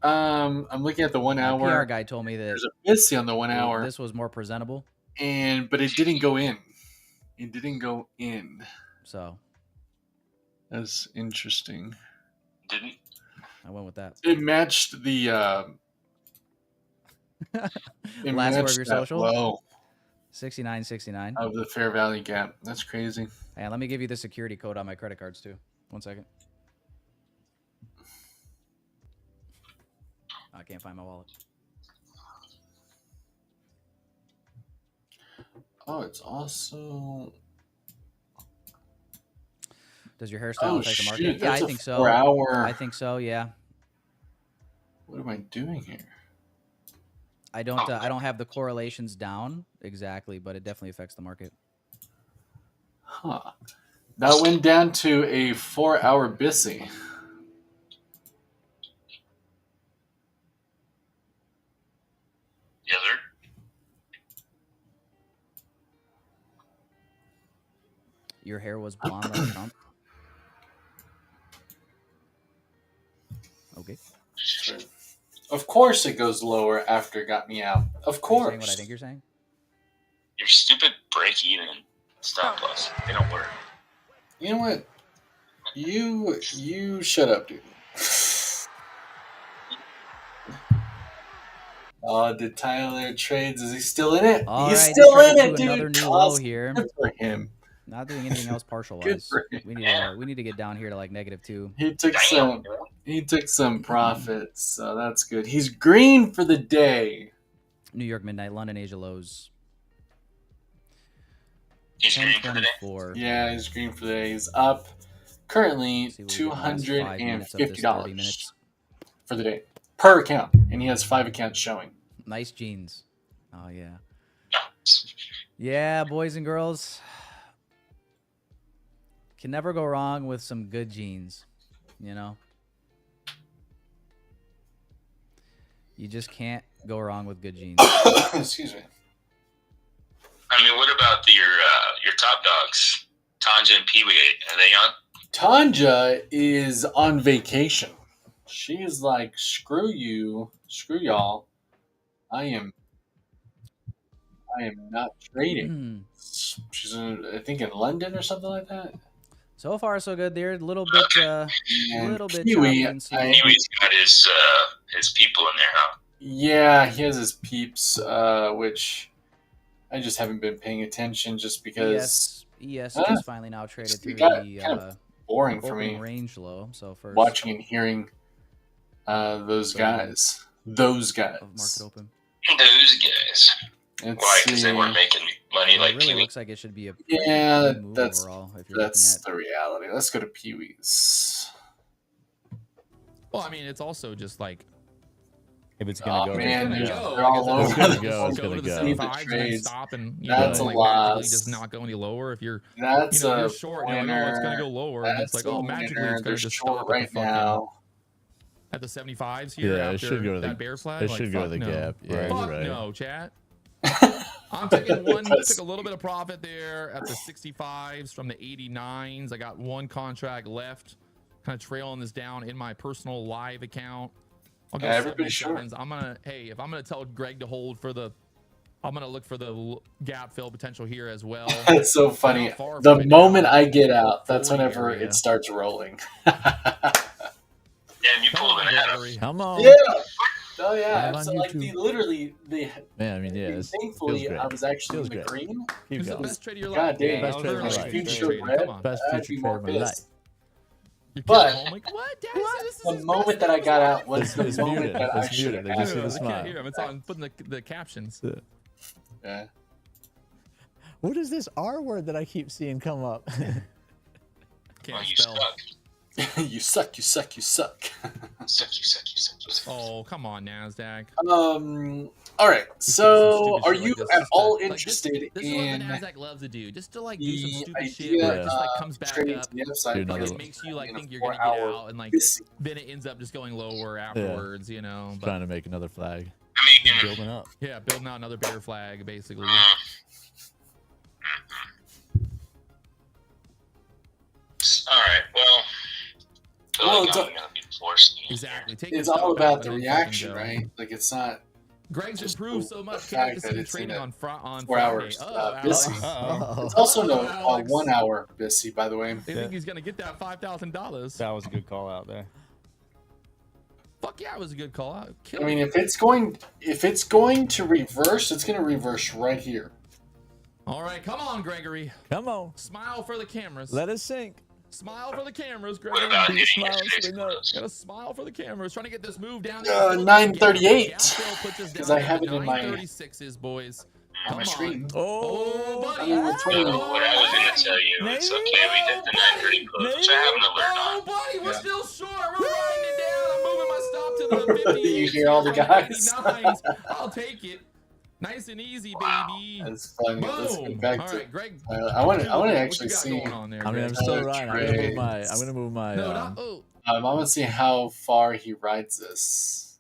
I'm looking at the 1 My hour. PR guy told me that There's a busy on the 1 hour, this was more presentable. but it didn't go in. It didn't go in. So That's interesting. Didn't? I went with that. It matched the it Last word of matched your that social? low 6969. of the fair value gap. That's crazy. And let me give you the security code on my credit cards too. 1 second. I can't find my wallet. Oh, it's also. Does your hairstyle affect the market? Shoot, Yeah, I that's a think so. 4 hour. I think so. Yeah. What am I doing here? I don't have the correlations down exactly, but it definitely affects the market. Huh. That went down to a 4 hour busy. Yes, sir. Your hair was blonde like Trump. Okay. Of course it goes lower after it got me out. Of Are you course. saying what I think you're saying? Your stupid break even stop loss. They don't work. You know what? You shut up, dude. Oh, did Tyler trades? Is he still in it? All He's right, still let's in try to it, do dude. another new low Awesome. here. Good for him. Not doing anything else partial Good wise. for him. We need to get down here to like -2. He took some profits, so that's good. He's green for the day. New York midnight, London Asia lows. He's green for the day. 1024. Yeah, he's green for the day. He's up currently See what we get in the last 5 minutes of this 30 $250 minutes. for the day per account, and he has 5 accounts showing. Nice jeans. Oh yeah. Yeah, boys and girls. Can never go wrong with some good jeans, you know? You just can't go wrong with good jeans. Excuse me. I mean, what about your top dogs, Tanja and Pee Wee? Are they on? Tanja is on vacation. She's like, screw you, screw y'all. I am not trading. She's I think in London or something like that. So far, so good. They're a little bit, And choppy Pee-wee, and see. Pee Wee's got his people in there, huh? yeah, he has his peeps, which I just haven't been paying attention just because ES just finally now traded it through got the kind of boring for opening me range low. So first watching and hearing those guys. Those guys. of market open. Those guys. Let's Why? Because they see. weren't making money It like really Pee-wee. looks like it should be a Yeah, move that's overall if you're looking at. the reality. Let's go to Pee-wee's. Well, I mean, it's also just like If it's gonna go, man, it's it's gonna gonna go. they're all Like, It's over gonna the go. It's go gonna to the go. See the 75s and then trades. stop and That's know, a like loss. magically does not go any lower. If you're That's you're a short, you're like, oh, it's gonna go lower, and it's That's like, oh, a magically winner. it's gonna They're just short stop right at the fucking now. at the 75s here. Yeah, after it should go to that the bear flag. It Like, should go to fuck the no. gap. Yeah, Fuck you're right. no, chat. I'm taking one. Took a little bit of profit there at the 65s from the 89s. I got one contract left, kind of trailing this down in my personal live account. I'll go Everybody's 77s. I'm gonna if I'm gonna tell Greg to hold for the, I'm gonna look for the gap fill potential here as well. It's so funny. Not far The from it moment now. I get out, that's 40 whenever area. it starts rolling. Yeah, and you Come pulled on, an Adam. Gregory. Come on. Yeah. Oh yeah. Live on So like YouTube. literally Man, I mean, yeah. It's, thankfully feels great. I was actually Feels in the great. green. Keep This is the going. best trade of your God life. damn. Best trade of my Best life. trade Future trading. red. Come on. Best I'd future be more trade of my life. pissed. Your But- kid's home, like, what? Dad said this is The his moment best that day I of his got life. out was the It's moment muted. that I It's should muted. have They just had see I the it. can't smile. hear him. It's on putting the captions. Yeah. What is this R word that I keep seeing come up? Can't Oh, you spell. suck. You suck, you suck, you suck. Suck, you suck, you suck, you suck. Oh, come on, NASDAQ. All right. So, Stupid are shit you like this at just all to- like, interested This is what the in NASDAQ loves to do. Just to like do some the stupid shit idea where it just like of comes back trading up. to the upside? Do another It one. makes you like in a think you're gonna get 4-hour out, and like busy. then it ends up just going lower afterwards, you know. But Trying to make another flag. I mean, Building up. yeah, building out another bear flag basically. all right. Well, Well, it's it's gonna be forced. Exactly. Take It's the all stop about out the and then fucking reaction, go. right? Like it's not Greg's Just improved the so much. fact Can't just that see it's in trading a on 4 Friday. hours Alex. busy. Uh-oh. It's also no Alex. 1 hour busy, by the way. They think he's gonna get that $5,000. That was a good call out there. Fuck yeah, it was a good call out. I mean, if it's going to reverse, it's going to reverse right here. All right, come on, Gregory. Come on. Smile for the cameras. Let us sink. Smile for the cameras, What Gregory. about Keep hitting smiling yesterday's so they know. close? Gotta smile for the cameras. Trying to get this move down. 938. Puts us 'Cause down I have it in my 936s, boys. on my Come screen. on. Oh, buddy. I mean, we're So trading. what I was gonna tell you is, okay, we did the 930 close, which I have an alert Oh, on. buddy, we're Yeah. still short. We're riding it down. I'm moving my stop to the 50. You hear all the guys? I'll take it. Nice and easy, Wow. baby. That's funny. Let's go Boom. back All to. right, Greg. I want to what actually you got see. going on there, I mean, I'm Greg? still Other riding. I'm trades. gonna move my. No, not. Oh. I want to see how far he rides this.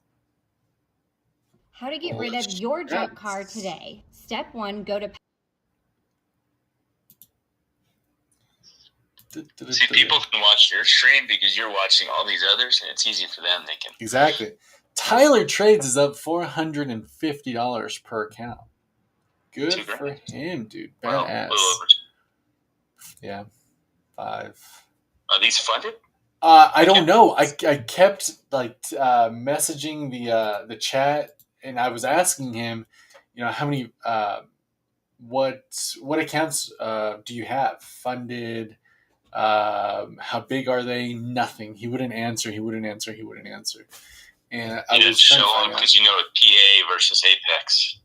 How to get rid of your junk car today. Step 1, go to See, people can watch your stream because you're watching all these others, and it's easy for them. They can. Exactly. Tyler Trades is up $450 per account. Good $2 for grand. him, dude. Well, a Badass. little over. Yeah. 5. Are these funded? I don't know. I kept like messaging the chat, and I was asking him, you know, how many what accounts do you have funded? How big are they? Nothing. He wouldn't answer. And I You didn't was trying show to them find out. because you know it's PA versus Apex.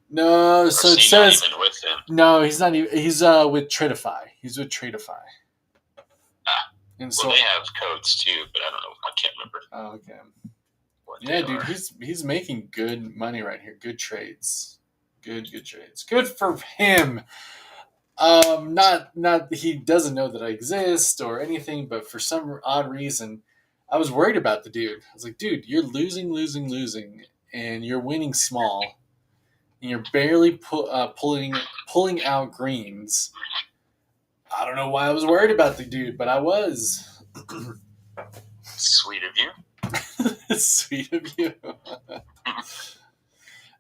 No, Or so it is he not says even with them. no. He's not even. He's with Tradify. He's with Tradify. Ah. And Well, so, they have codes too, but I don't know. I can't remember oh, okay. what Yeah, they dude, are. he's making good money right here. Good trades. Good trades. Good for him. Not he doesn't know that I exist or anything, but for some odd reason, I was worried about the dude. I was like, dude, you're losing, and you're winning small, and you're barely pulling out greens. I don't know why I was worried about the dude, but I was. Sweet of you. Sweet of you.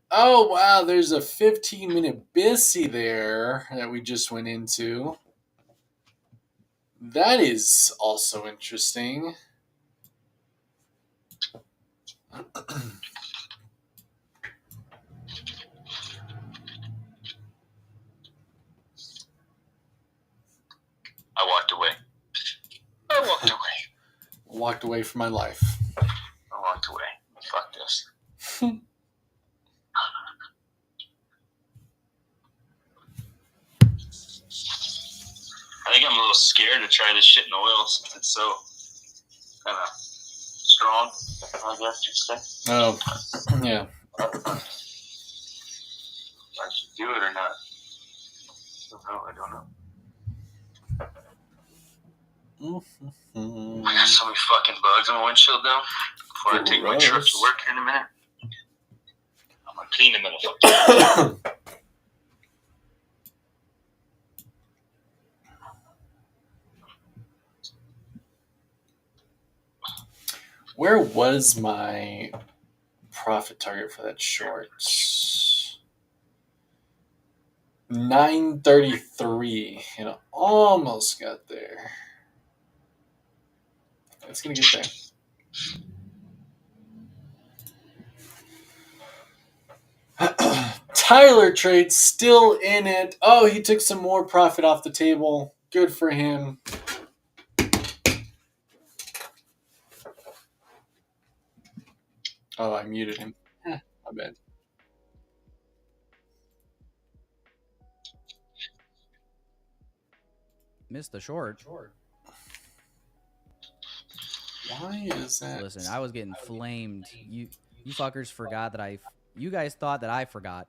Oh, wow. There's a 15-minute Bissy there that we just went into. That is also interesting. I walked away. Walked away from my life. I walked away. Fuck this. think I'm a little scared to try this shit in oil since it's so kind of strong, I guess you'd say. Oh, yeah. I should do it or not. I don't know. I got so many fucking bugs on my windshield though. Before I take my truck to work here in a minute. I'm gonna clean them in a fucking. Where was my profit target for that short? 933, and I almost got there. It's gonna get there. Tyler trade still in it. Oh, he took some more profit off the table. Good for him. Oh, I muted him. My bad. Missed the short. Why is that? Listen, I was getting flamed. You fuckers forgot that you guys thought that I forgot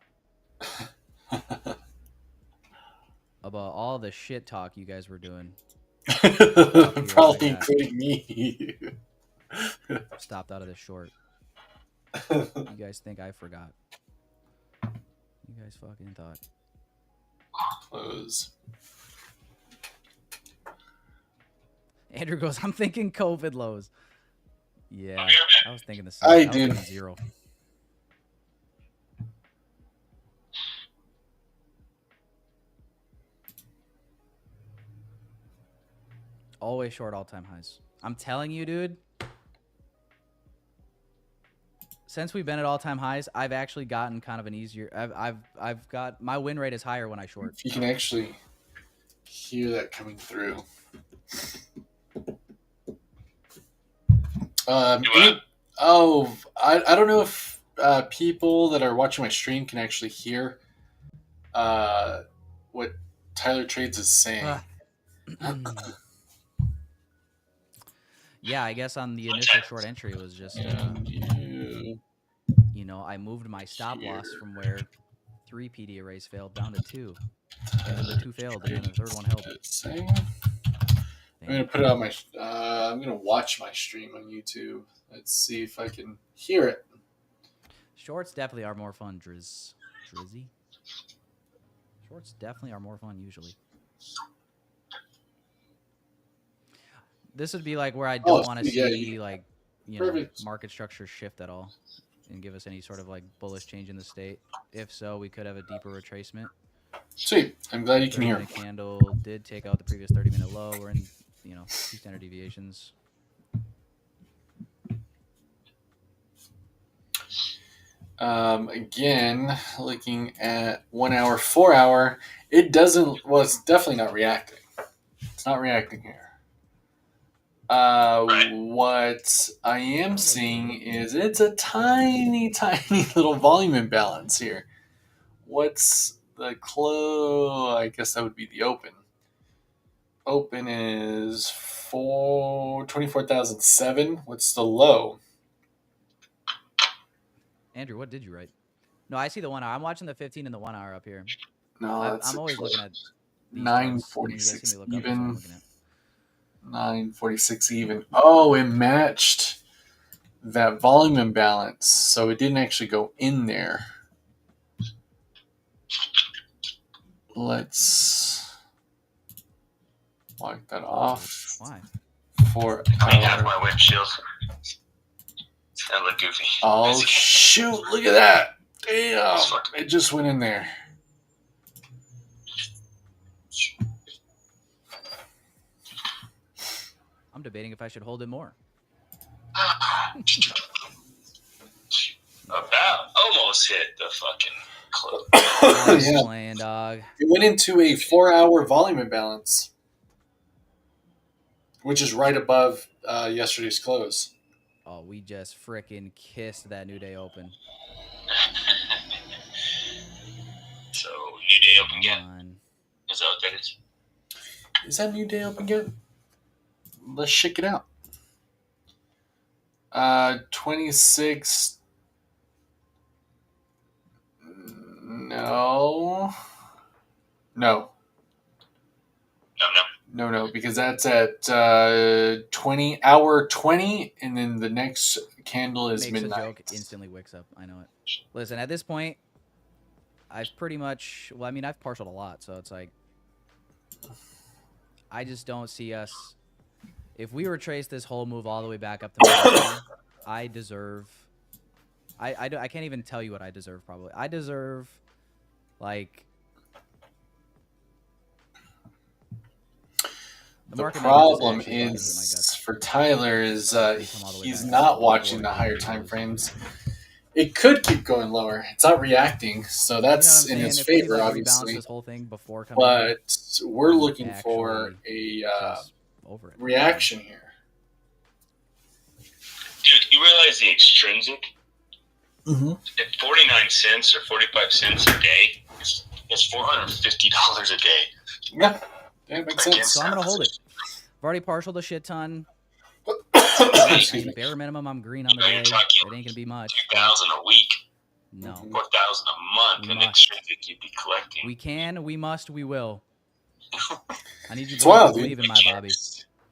about all the shit talk you guys were doing. Probably including me. Stopped out of this short. You guys think I forgot. You guys fucking thought. Close. Andrew goes, I'm thinking COVID lows. Yeah, I was thinking the same. I was did. thinking 0. Always short all-time highs. I'm telling you, dude. Since we've been at all-time highs, I've actually gotten kind of an easier. I've got my win rate is higher when I short. You can actually hear that coming through. I don't know if people that are watching my stream can actually hear what Tyler Trades is saying. Yeah, I guess on the initial short entry, it was just, you know, I moved my stop loss from where 3 PD arrays failed down to 2. And then the 2 failed, and then the third one held. I'm gonna put it on my. I'm gonna watch my stream on YouTube. Let's see if I can hear it. Shorts definitely are more fun, Drizzy. Shorts definitely are more fun usually. This would be like where I don't want to see like, you know, market structure shift at all and give us any sort of like bullish change in the state. If so, we could have a deeper retracement. Sweet. I'm glad you can hear. The candle did take out the previous 30-minute low. We're in, you know, 2 standard deviations. Again, looking at 1 hour, 4 hour, it doesn't. Well, it's definitely not reacting. It's not reacting here. What I am seeing is it's a tiny, tiny little volume imbalance here. What's the close? I guess that would be the open. Open is 24,007. What's the low? Andrew, what did you write? No, I see the 1 hour. I'm watching the 15 and the 1 hour up here. No, I'm always looking at 946 even. 946 even. Oh, it matched that volume imbalance, so it didn't actually go in there. Let's mark that off. Why? I cleaned out my windshield. That looked goofy. Oh, shoot. Look at that. Damn. It just went in there. I'm debating if I should hold it more. About almost hit the fucking close. Yeah. Playing, dog. It went into a 4 hour volume imbalance, which is right above yesterday's close. Oh, we just frickin' kissed that New Day open. So, New Day open again. Is that what that is? Is that new day open yet? Let's check it out. 26. No. No. No, because that's at 20 hour 20, and then the next candle is Makes midnight. a joke, instantly wicks up. I know it. Listen, at this point, I've pretty much, well, I mean, I've partialed a lot, so it's like, I just don't see us. If we retrace this whole move all the way back up to my I deserve. I can't even tell you what I deserve. Probably I deserve, like. The problem is for Tyler is he's not watching the higher time frames. It could keep going lower. It's not reacting, so that's in his favor, obviously. This whole thing before coming but we're looking for a reaction here. Dude, you realize the extrinsic at 49 cents or 45 cents a day is $450 a day. Yeah, it makes sense. So I'm gonna hold it. I've already partialed a shit ton. Bare minimum, I'm green on the day. It ain't gonna be much. 2,000 a week. No. 4,000 a month in extrinsic you'd be collecting. We can, we must, we will. I need you to believe in my Bobby.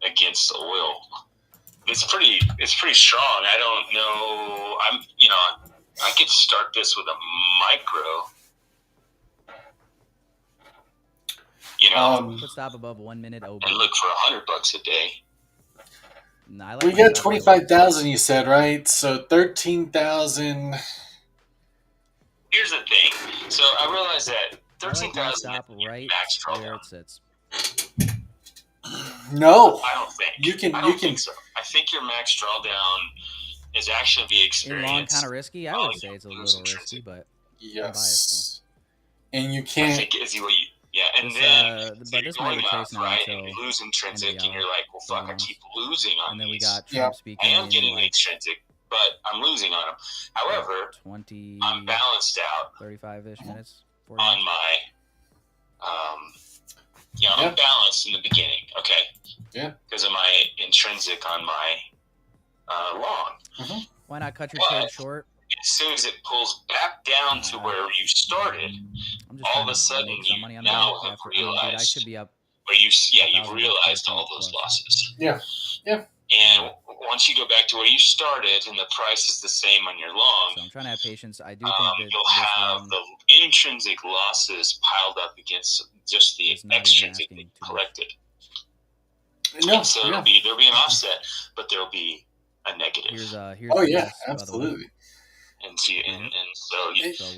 Against oil. It's pretty strong. I don't know. I could start this with a micro. Put stop above 1 minute OB. And look for $100 a day. No, I like we got 25,000. You said, right? So 13,000. Here's the thing. So I realized that 13,000 stop right max where it sits. I No, don't think you can. think so. I think your max drawdown is actually the experience. In long, kind of risky. I would say it's a little risky, but yes. And you can't. I think is what you. Yeah, and then but this might retrace now right, until and you lose intrinsic, and you're like, well, fuck, I keep losing on and then these. we got Trump speaking. I am getting the extrinsic, but I'm losing on them. However, I'm balanced out 35-ish minutes on my I'm balanced in the beginning, okay? Yeah. Because of my intrinsic on my long. Why not cut your trade short? As soon as it pulls back down to where you started, all of a sudden you now have realized I should be up. Where you've realized all those losses. Yeah. And once you go back to where you started and the price is the same on your long, so I'm trying to have patience. I do think that you'll have the intrinsic losses piled up against just the extrinsic that you collected. No, so there'll be an offset, but there'll be a negative. Here's absolutely. And so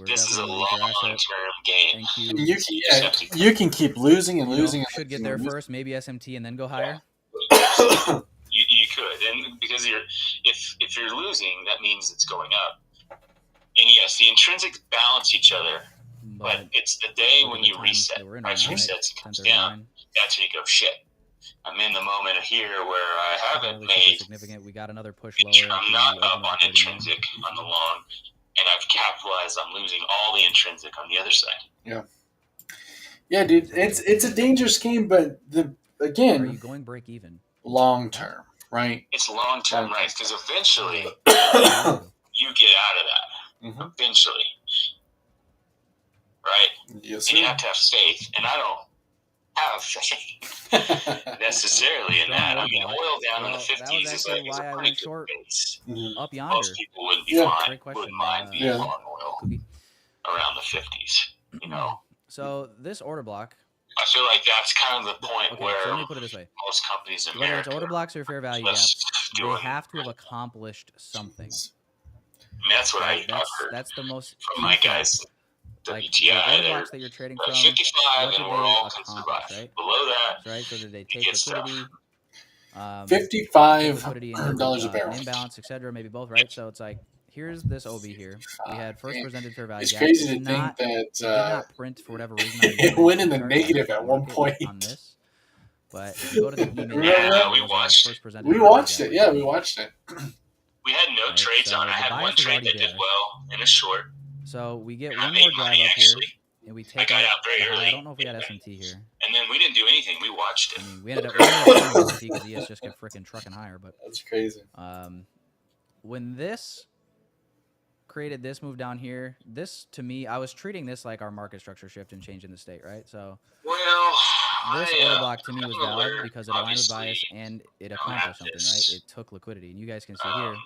this is a long-term game. Thank you can keep losing and losing. Should get there first, maybe SMT, and then go higher. You could, and because if you're losing, that means it's going up. And yes, the intrinsics balance each other, but it's the day when you reset. Price resets and comes down. That's when you go, shit. I'm in the moment here where I haven't made significant. We got another push lower. I'm not up on intrinsic on the long, and I've capitalized on losing all the intrinsic on the other side. Yeah, dude, it's a dangerous game, but again, are you going break even? Long term, right? It's long term, right? Because eventually you get out of that. Eventually, right? Yes, and you have to have faith, and I don't have faith necessarily in that. I mean, oil down in the 50s is like a pretty good base. Up yonder. Most people wouldn't be fine. Great question. Wouldn't mind being long oil around the 50s. So this order block. I feel like that's kind of the point where so let me put it this way. most companies in Whether America, it's order blocks or fair value gaps, they have to have accomplished something. And that's what I've heard. That's the most from my guys. Like WTI, order blocks that you're trading from. 55, and we're all can survive. Right? Below that, right? So did they take liquidity? $55 a barrel. Imbalance, etc. Maybe both, right? So it's like, here's this OB here. We had first presented fair value. It's crazy to think that did not print for whatever reason. It went in the negative at one point. On this, but if you go to the email, we watched it. We watched it. Yeah, we watched it. We had no trades on. I had one trade that did well in a short. So we get one more drive up here, and we take out. very early. I don't know if we had SMT here. And then and we didn't do anything. We watched it. I mean, we ended up turning S&P because ES just kept freaking trucking higher. But That's crazy. when this created this move down here, this to me, I was treating this like our market structure shift and change in the state, right? So Well, this order block to me was I'm valid aware, because it aligned with obviously, bias and it don't accomplished have something, this, right? It took liquidity, and you guys can see here.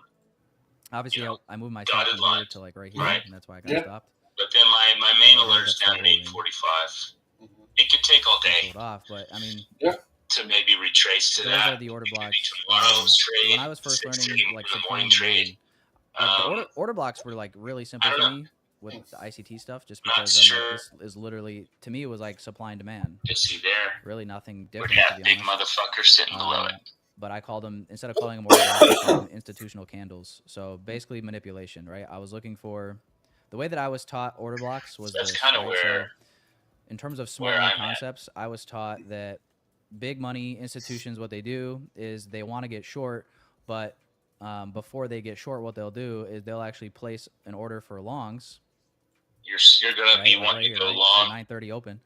Obviously, you know, I moved my stop dotted from here line, to like right here, right? and that's why I got Yep. stopped. But then my main I ended alert's up down at still 8:45. Mhm. It could take all day Sold off, but I mean, to maybe retrace to those that. are the order It could be blocks. tomorrow's trade. When I was first learning sitting like in the supply morning and trade. demand, like the order blocks were like really simple I for don't know. me with the ICT stuff, just Not because I'm like, sure. this is literally, to me, it was like supply and demand. You see there, Really nothing we different, to got be big honest. motherfucker sitting below it. But I called them, instead of calling them order blocks, I called them institutional candles. So basically manipulation, right? I was looking for, the way that I was taught order blocks was That's this, kind of right? where So in terms of smart where money I'm at. concepts, I was taught that big money institutions, what they do is they want to get short, but before they get short, what they'll do is they'll actually place an order for longs. You're gonna Right, be like wanting right to here, go right? long. So 9:30 open.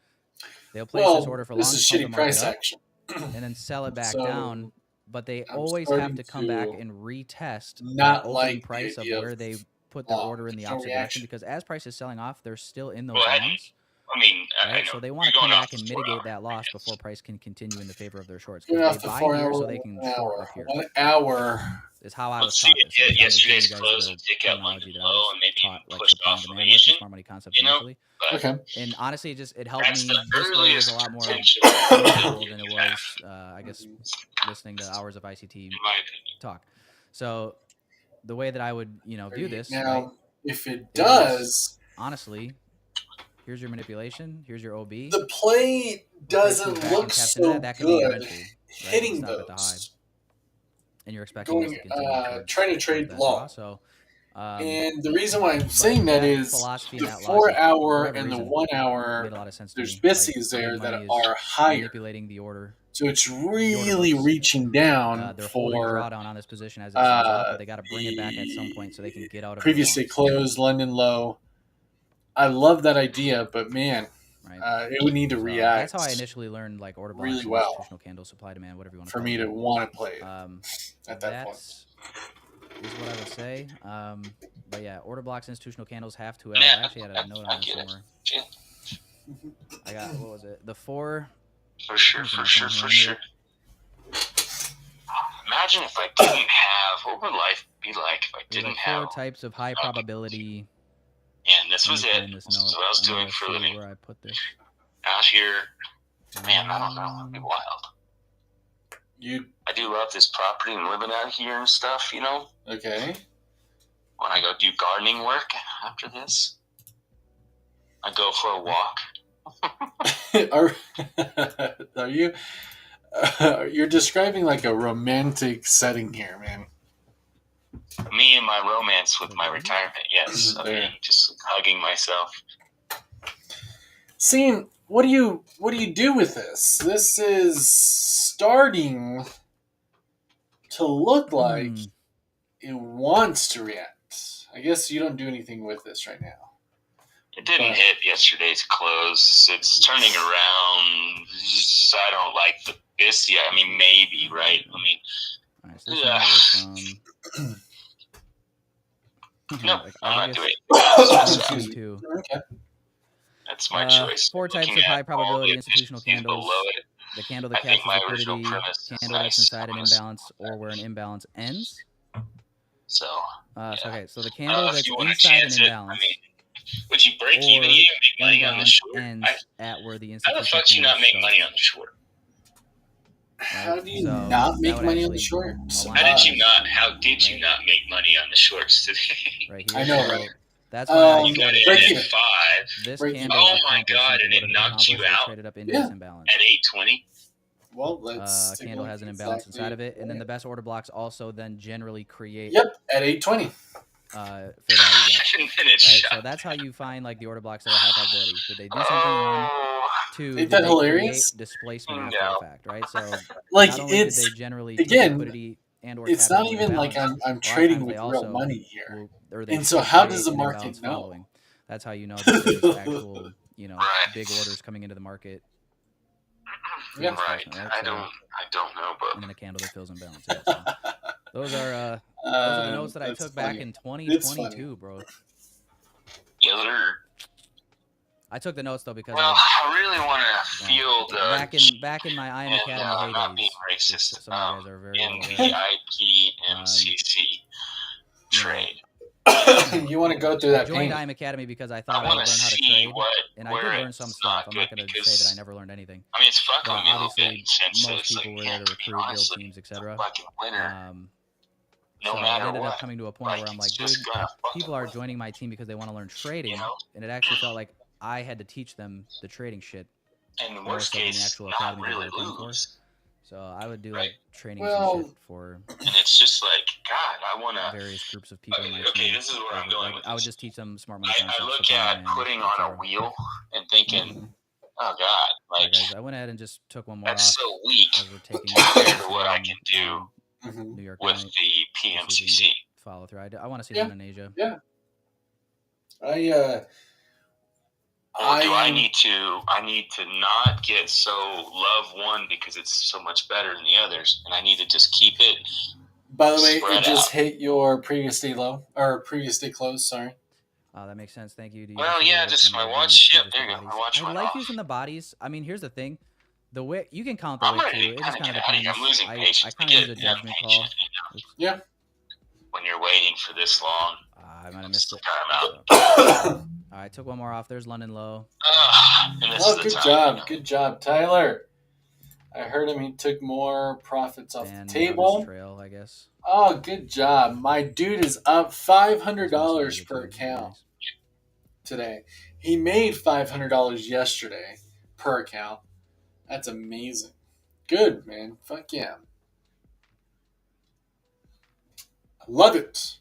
They'll place this order for This longs, is pump the shitty market price up, action. and then sell it back So, down. But they I'm always have starting to come back to and retest that not opening like the price of idea where of they put their long. order in the There's no opposite direction, reaction. because as price is selling off, they're still in those Well, longs. I mean, I Right, know. so they want to You're come going off back and the 4 mitigate hour, that I loss guess. before price can continue in the favor of their shorts. Going Because off they the buy 4 here hour, so they can 1 short hour. up here. 1 hour. Is how I Let's was see. taught this. Like, I'm just giving Yesterday's you guys close the will take out terminology London that I low was and maybe taught, even like push supply and off of demand with, and Asian. smart money concepts You know, initially. but Okay. And honestly, it helped that's me the this way was a earliest lot more potential meaningful than it you was, have, I guess, listening to hours of ICT in my opinion. talk. So the way that I would, view this, right, Now, if it is does, honestly, here's your manipulation, here's your OB. the play If price doesn't moves back look and taps into so that could be your good entry, right? If you hitting stop at the high, those. and you're expecting this Going, to continue towards trying to trade that draw. long. So, And the reason why I'm but saying that that is philosophy the and that 4 logic, for hour whatever and the reason, 1 made hour, a lot of sense to there's me. Like, BISIs there big that money is are higher. manipulating the order. So it's the really order books. reaching down They're holding for drawdown on this position as it sells off, but they got to bring it back at some point so they can get out of previous day those close, London low. I love that idea, but man, longs, right? it would need to So react that's how I initially learned like order blocks really and well institutional candles, supply demand, whatever you want to for call me to it. want to play it at that That point. is what I would say. But yeah, order blocks, institutional candles have to. I Yeah, actually had a note on this get it. somewhere. Yeah. I got, what was it? The 4. For sure, Where's for my sure, phone for here? sure. Imagine if I didn't have, what would life be like if I There's didn't like 4 have? types of high probability. And this Let was me it. find this This note. is what I was I'm doing gonna for a see living. where I put this. Out here, man, I don't know. It'd be wild. You I do love this property and living out here and stuff, you know? okay? When I go do gardening work after this, I go for a walk. Are you? You're describing like a romantic setting here, man. Me and my romance with my retirement, yes. I There. mean, just hugging myself. Seeing what do you do with this? This is starting to look like it wants to react. I guess you don't do anything with this right now. It didn't hit yesterday's close. It's turning around. I don't like the BIS yet. I mean, maybe, right? I mean, All right, so this one was no, like I'm not doing August it. 2022. Okay. That's my choice. 4 types Looking of at high all probability the institutional efficiencies candles. below it, The candle that I think captures my original liquidity, premise is candle that's nice. inside I'm an gonna imbalance or where an imbalance ends. So, Okay, so the candle if that's you want to inside an chance it, I imbalance mean, would you break or even? You didn't make money on the imbalance short. ends at where the How the institutional fuck do you candle not make starts. money on the short? How do you So not that make would money on the actually shorts? align How did you with not? How did you right? not make money on the shorts today? right here. I know, So right? that's why I You got shorted it break at even. 5 this Break even. candle. Oh my accomplished God, something. and What it did it knocked you accomplish? It out traded up into Yeah. this imbalance. at 8:20. Well, let's take a Candle look has an at imbalance exactly inside of it, and then what- the best order blocks also then generally create Yep, at 8:20. fair value gaps. And then it Right, shot. so that's how you find like the order blocks that are high probability. Did they do something? One, Oh, two. Ain't Did that they hilarious? create displacement No. after the fact? Right. So Like not only did it's they generally take again, liquidity and or it's tap not into even like imbalance, I'm a lot of trading times with they real also money here. will, or they And so should how create does the an market imbalance know? following. That's how you know that there's actual, Right. big orders coming into the market. previous Right. placement, right? I don't know, but And then a candle that fills in balance. Yeah, so those are the notes that I That's took funny. back in It's 2022, bro. yeah, they're. I took the notes though because Well, I really want to feel the back in my IM and Academy not being heydays, which racist. some of you guys are very In well the aware. IPMCC You know, trade. You want to go through I that joined pain. IM Academy because I thought I I would want to learn how to see trade, and I where did learn some it's stuff. not I'm not good going to say that I because never learned anything. I mean it's fucking But me a little bit in obviously, the sense that most it's like, people were man, there to to be recruit, build honest, teams, the etc. fucking winner, no So it matter ended what, up coming to a point like where I'm it's like, dude, just gonna fucking people are win, joining my team because they want to learn trading, you know. and it actually felt like I had to teach them the trading shit And the more worst so than the case, actual not academy that really they were paying for. lose, So I would do right? like trainings and Well, shit for And it's just like, God, I want to. various groups of people in my Okay, team. this is where I'm Over, going like with I would this. just teach them smart money I concepts, look supply at and demand, putting on a etc. wheel and thinking, oh God, All like right, guys, I went ahead and just took one more that's off so weak as we're taking compared to what I can do New York with tonight. the Let's see if we PMCC. can get follow through. I want to see Yeah. them in Asia. Yeah. Or do I need to not get so love one because it's so much better than the others, and I need to just keep it. By the way, spread it just out. hit your previous day low or previous day close. Sorry. That makes sense. Thank you. Well, yeah, just my watch. Yep, there you go. My watch I went like off. using the bodies. I mean, here's the thing: the wick you can count the I'm wick ready too. to It kind just of kind get of out of here. depends. I'm losing I patience. kind of use a judgment call. Oops. Yeah. When you're waiting for this long, I might have missed it. time out. All right, took one more off. There's London low. And this Oh, is the good time, job. you know. Good job, Tyler. I heard him. He took more profits off And the table. trail, I guess. Oh, good job. My dude is up $500 per account today. He made $500 yesterday per account. That's amazing. Good, man. Fuck yeah. I love it.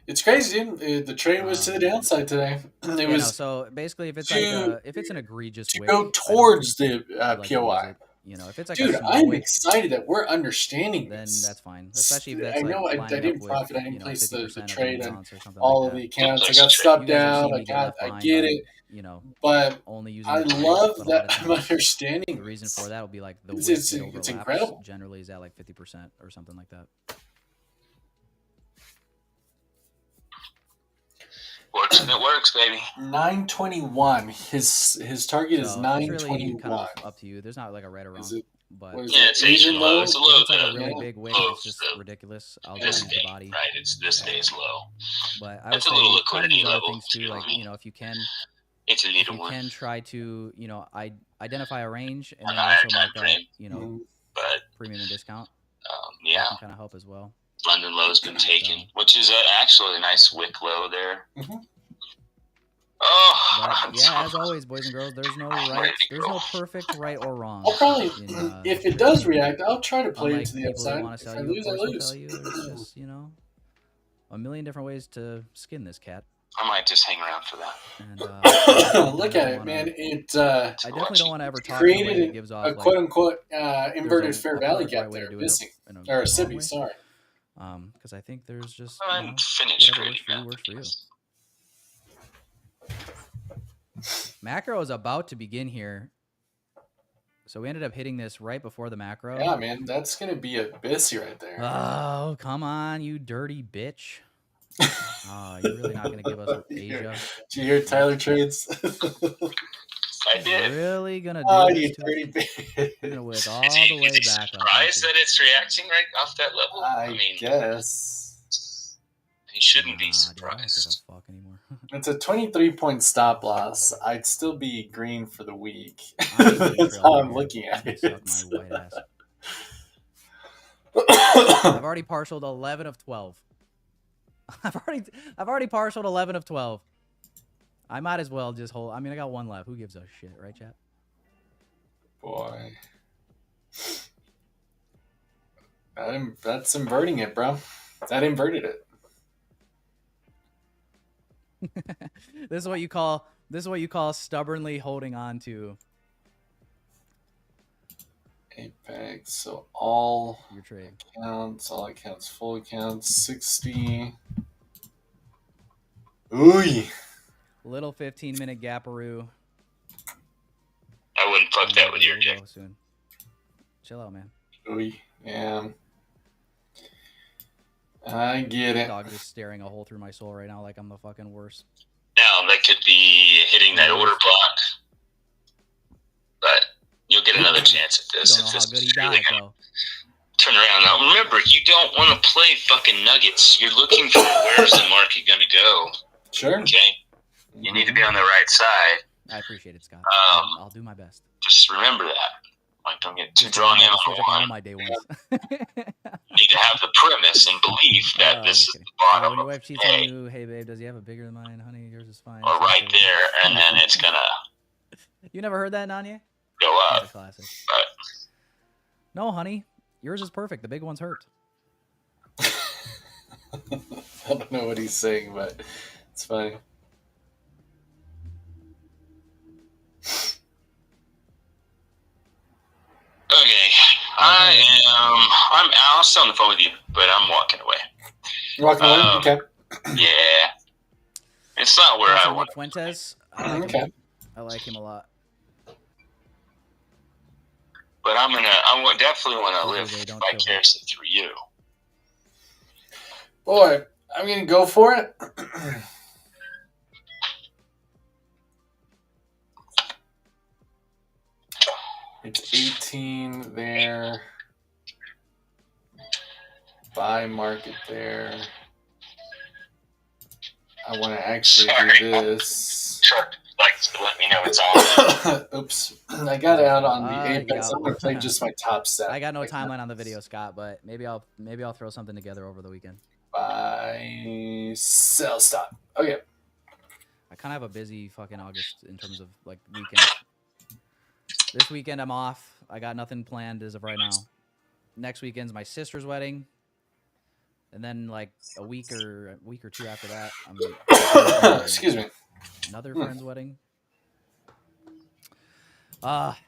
It's crazy, dude. The trade was to the downside today. It was so basically, if it's if it's an egregious to wick, go towards the like POI. You know, if it's like dude, a small I'm wick, excited that we're understanding then this. that's fine. Especially if that's I know like I didn't with, profit. I didn't place the 50% trade of on something all like of that. the accounts. I got stopped You guys have down. seen me get left I behind get by, it. you know, But only using I the bodies, love but a lot that of I'm times, understanding. The reason for that will be like the It's- wick it's- that it's overlaps incredible. generally is at like 50% or something like that. It works, baby. 921. His target is So it's 921. really kind of up to you. There's not like a right or wrong. Is it? But What is Yeah, it? it's Asian low. It's a if low. it's like a really yeah. big wick, it's just ridiculous. I'll This just use day, the body. right? It's this day's low. But I would That's a say little try to use liquidity other level. things too. Like, you know, if you can, It's a if little you one. can try to, you know, identify a range and On then a higher also time mark up, frame. you know, But premium and discount. yeah, That can kind of help as well. London low's been taken, which is actually a nice wick low there. Oh, But yeah, as always, boys and girls, there's no perfect right or wrong. I'll probably, if it does react, I'll try to play it Unlike to the people that upside. want to sell If I you, lose, of I course, will lose. tell you there's just, you know, a million different ways to skin this cat. I might just hang around for that. And look at it, man. It I definitely don't want to ever talk created in a way that gives off a like, quote unquote inverted fair a value perfect gap right way to there. do it Or a wrong SIBI, way. sorry. Because I think there's just I'm finished whatever trading works for you. Macro is about to begin here. So we ended up hitting this right before the macro. Yeah, man, that's gonna be a busy right there. Oh, come on, you dirty bitch. Oh, you're really not gonna give us Asia? Did you hear Tyler trades? I did. Really gonna do Oh, this you to dirty us? bitch. You're gonna wick all Is the way he back up. surprised that it's reacting right off that level? I mean, guess. He shouldn't be Dude, I don't surprised. give a fuck anymore. It's a 23-point stop loss. I'd still be green for the week. I'm using the That's trail how right I'm here. looking at You it. can suck my white ass. I've already partialed 11 of 12. I've already partialed 11 of 12. I might as well just hold. I mean, I got one left. Who gives a shit, right, chat? Boy. That's inverting it, bro. That inverted it. This is what you call stubbornly holding on to Apex. So all your trade. all accounts, full accounts, 60. Ooh. Little 15-minute gaparoo. fuck that with your We'll dick. go soon. Chill out, man. Yeah. I get it. Dog just staring a hole through my soul right now like I'm the fucking worst. Now, that could be hitting that order block. But you'll get another chance at this. Don't know how good he got it, though. Turn around. Now, remember, you don't want to play fucking nuggets. You're looking for where's the market going to go. Sure. Okay? You need to be on the right side. I appreciate it, Scott. I'll do my best. Just remember that. Like, don't get too drawn in on my day ones. You need to have the premise and belief that this is the bottom. When your wife cheats on you, hey babe, does he have a bigger than mine? Honey, yours is fine. Or right there, and then it's gonna. You never heard that, Nanya? Go up. That's a classic. But no, honey, yours is perfect. The big one's hurt. I don't know what he's saying, but it's fine. Okay, I'll stay on the phone with you, but I'm walking away. You're walking away? Okay. Yeah. It's not where I want. Fuentes. Okay. I like him a lot. But I definitely want to live vicariously through you. Boy, I'm going to go for it. It's 18 there. Buy market there. I want to actually do this. Chuck likes to let me know it's on. Oops. I got out on the Apex. I'm going to play just my top set. I got no timeline on the video, Scott, but maybe I'll throw something together over the weekend. Buy, sell, stop. Okay. I kind of have a busy fucking August in terms of like weekends. This weekend I'm off. I got nothing planned as of right now. Next weekend's my sister's wedding, and then like a week or two after that, I'm excuse me, another friend's wedding.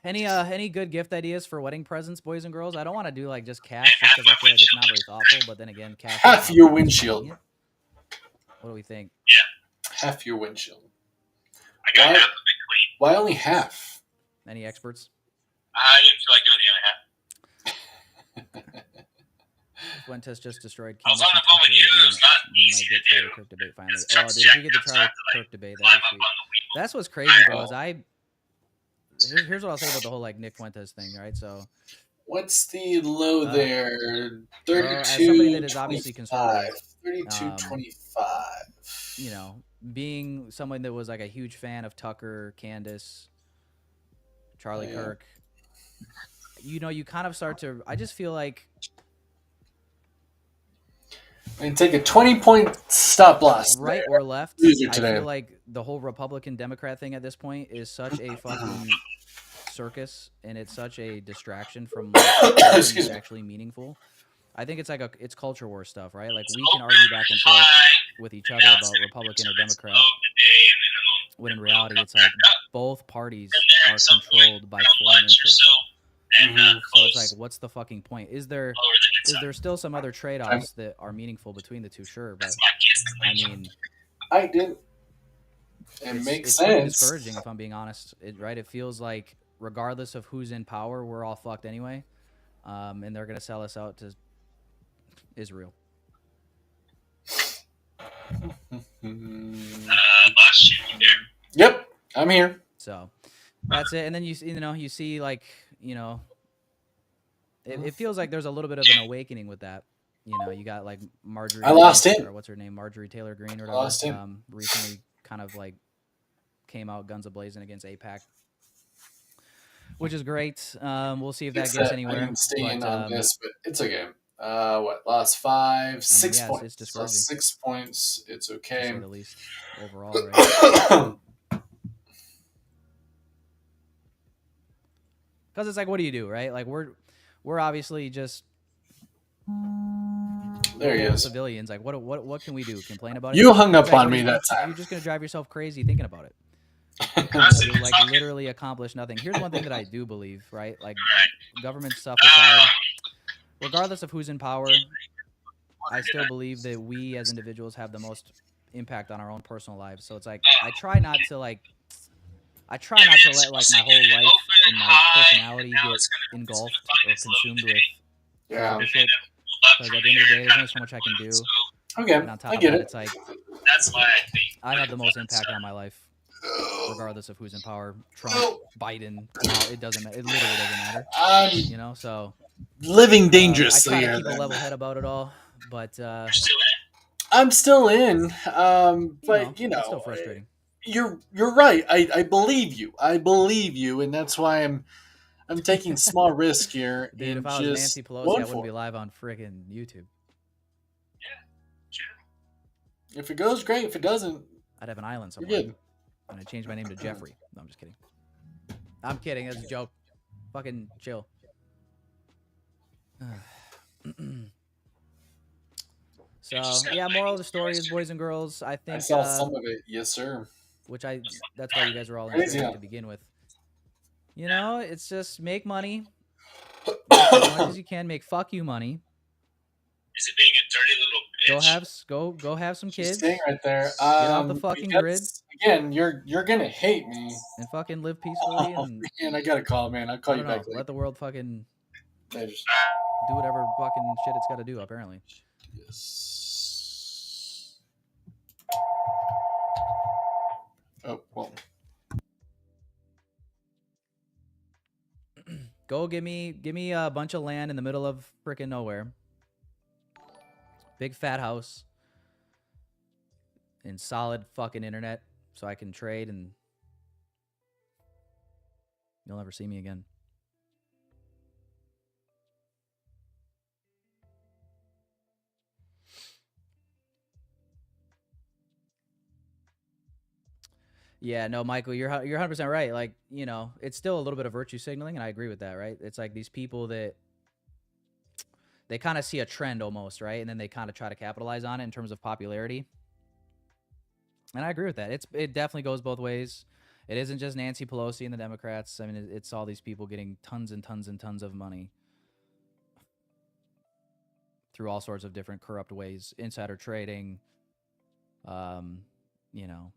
Any good gift ideas for wedding presents, boys and girls? I don't want to do like just cash, just because I feel like it's not very thoughtful. But then again, cash. Half your windshield. What do we think? Yeah. Half your windshield. I got half of it clean. Why only half? Any experts? I didn't feel like doing the other half. Fuentes just destroyed. I was on the phone with you. It was not easy to do. Kirk debate finally. Oh, dude, if we get the Charlie Kirk debate, that'd be sweet. That's what's crazy, bro. Is here's what I'll say about the whole like Nick Fuentes thing, right? So, what's the low there? 32. Somebody that is obviously conservative. 32.25. You know, being someone that was like a huge fan of Tucker, Candace, Charlie Kirk. You know, you kind of start to. I just feel like. And take a 20-point stop loss. Right or left. I feel like the whole Republican Democrat thing at this point is such a fucking circus, and it's such a distraction from what's actually meaningful. I think it's like it's culture war stuff, right? Like we can argue back and forth with each other about Republican or Democrat, when in reality it's like both parties are controlled by foreign interests. So it's like, what's the fucking point? Is there still some other trade-offs that are meaningful between the two? Sure, but I mean, it makes it's sense. Discouraging, if I'm being honest. It feels like regardless of who's in power, we're all fucked anyway, and they're gonna sell us out to Israel. Yep, I'm here. So that's it. And then you see like, you know, it feels like there's a little bit of an awakening with that. You know, you got like Marjorie. I lost him. Or what's her name? Marjorie Taylor Greene or whatever. Lost him. Recently kind of like came out guns a-blazing against AIPAC, which is great. We'll see if that gets anywhere. I'm staying on this, but it's okay. Lost 5, 6 points. It's discouraging. 6 points. It's okay. To say the least, overall, right? Because it's like, what do you do, right? Like we're obviously just there he is. Civilians. Like what can we do? Complain about it? You hung up on me that time. You're just gonna drive yourself crazy thinking about it. You like literally accomplish nothing. Here's one thing that I do believe, right? Like government stuff aside, regardless of who's in power, I still believe that we as individuals have the most impact on our own personal lives. So it's like I try not to I try not to let like my whole life and my personality get engulfed or consumed with political shit. Because at the end of the day, there's only so much I can do. Okay, And on top I of get that, it. it's like That's why I think I have the most impact on my life, regardless of who's in power. Trump, Biden, Kamala, it doesn't matter. It literally doesn't matter. I'm You know, so living I dangerously try to here. keep a level head about it all, but you're still in. I'm still in, but it's still frustrating. You're right. I believe you. I believe you, and that's why I'm taking small risk here. Dude, and if I was just Nancy Pelosi, going I wouldn't for be it. live on friggin' YouTube. If it goes, great. If it doesn't, I'd have an island you're somewhere. good. And I'd change my name to Jeffrey. No, I'm just kidding. I'm kidding. That's a joke. Fucking chill. So, yeah, moral of the story is, boys and girls, I think... I saw some of it. Yes, sir. That's why you guys were all in Crazy, trading huh? to begin with. You know, it's just make money. Make as much as you can. Make fuck you money. Is it being a dirty little bitch? Go have some She's kids. staying right there. Get off the fucking grid. Again, you're gonna hate me. And fucking live peacefully. Oh And man, I got a call, man. I'll call you back later. let the world fucking I just- do whatever fucking shit it's got to do, apparently. Yes. Oh well. Go give me a bunch of land in the middle of freaking nowhere. Big fat house. And solid fucking internet so I can trade, and you'll never see me again. Yeah, no, Michael, you're 100% right. Like, you know, it's still a little bit of virtue signaling, and I agree with that, right? It's like these people that they kind of see a trend almost, right? And then they kind of try to capitalize on it in terms of popularity. And I agree with that. It definitely goes both ways. It isn't just Nancy Pelosi and the Democrats. I mean, it's all these people getting tons and tons and tons of money through all sorts of different corrupt ways, insider trading, you know,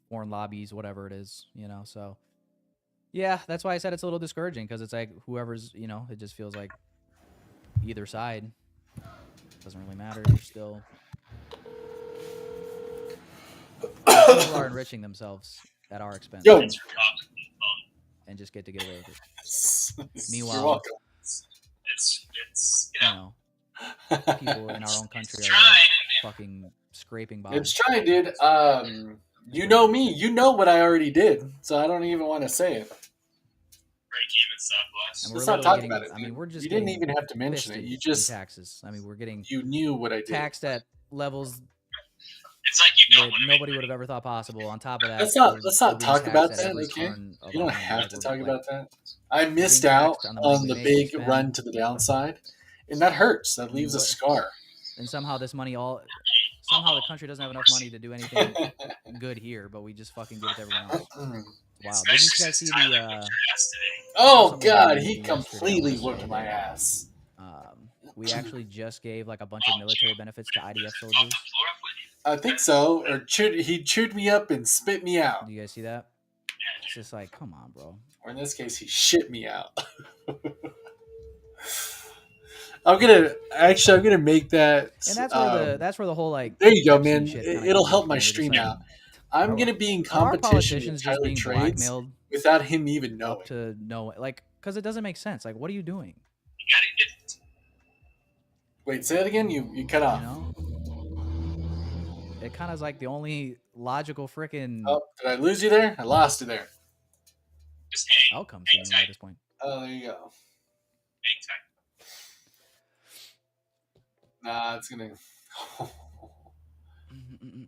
foreign lobbies, whatever it is, you know. So yeah, that's why I said it's a little discouraging, because it's like whoever's, you know, it just feels like either side doesn't really matter. You're still people are enriching themselves at our expense. Yo. And just get away with it. You're Meanwhile, welcome. It's you know, people in our own country are like fucking scraping by. It's trying, dude. You know me. You know what I already did, so I don't even want to say it. break even stop loss. Let's not talk about it. I mean, we're just you didn't getting even have to mention it. fisted You in just taxes. I mean, we're getting you knew what I did. taxed at levels It's like you don't that want to nobody would have ever thought possible. On top of that, Let's not we're being talk taxed about at that, every okay? turn of You don't our hand. have Like, to we're, talk like, about that. I missed being out taxed on the money on we the make, big we spend. run to the downside, and that hurts. That leaves a what- scar. And somehow this money somehow the country doesn't have enough money to do anything good here, but we just fucking give it to everyone else. Wow. Did you guys see the Oh Someone God, told me he yesterday completely also whooped my ass. we actually just gave like a bunch of military benefits to IDF soldiers. I think so. Or he chewed me up and spit me out. Do you guys see that? It's just like, come on, bro. Or in this case, he shit me out. I'm gonna make that. And that's where the whole like. There you go, Epstein man. shit kinda It'll comes help into my play. We're just stream like, out. I'm gonna be in are our competition politicians with just Tyler being Trades blackmailed without him even knowing. up to no, like, because it doesn't make sense. Like, what are you doing? You gotta get. Wait, say it again. You cut off. You know, it kind of is like the only logical freaking Oh, did I lose you there? I lost you there. Just hang. outcome hang seemingly at tight. this point. Oh, there you go. Hang tight. Nah, it's gonna.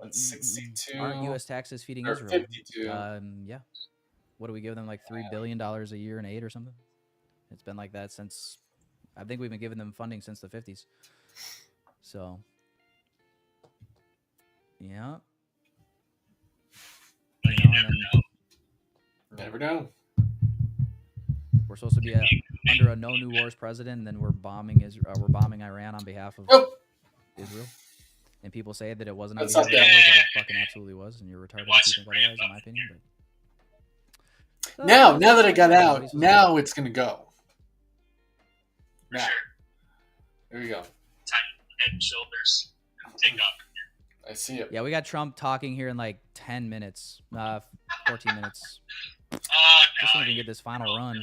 That's 62. Aren't U.S. taxes feeding Or Israel? 52. Yeah. What do we give them, like $3 billion a year in aid or something? It's been like that since, I think we've been giving them funding since the 50s. So, yeah. You know, and then Never know. we're supposed to be under a no new wars president, and then we're bombing Iran on behalf of Oh, Israel. And people say that it wasn't on That's behalf of not Israel, bad. but it fucking absolutely was, and you're retarded if you think otherwise, in my opinion. But Now that I got yeah, out, nobody's supposed to- now it's gonna go. For Now, sure. there we go. Tighten head and shoulders. Take off. I see it. Yeah, we got Trump talking here in like 10 minutes, 14 minutes. Just so we can get this final run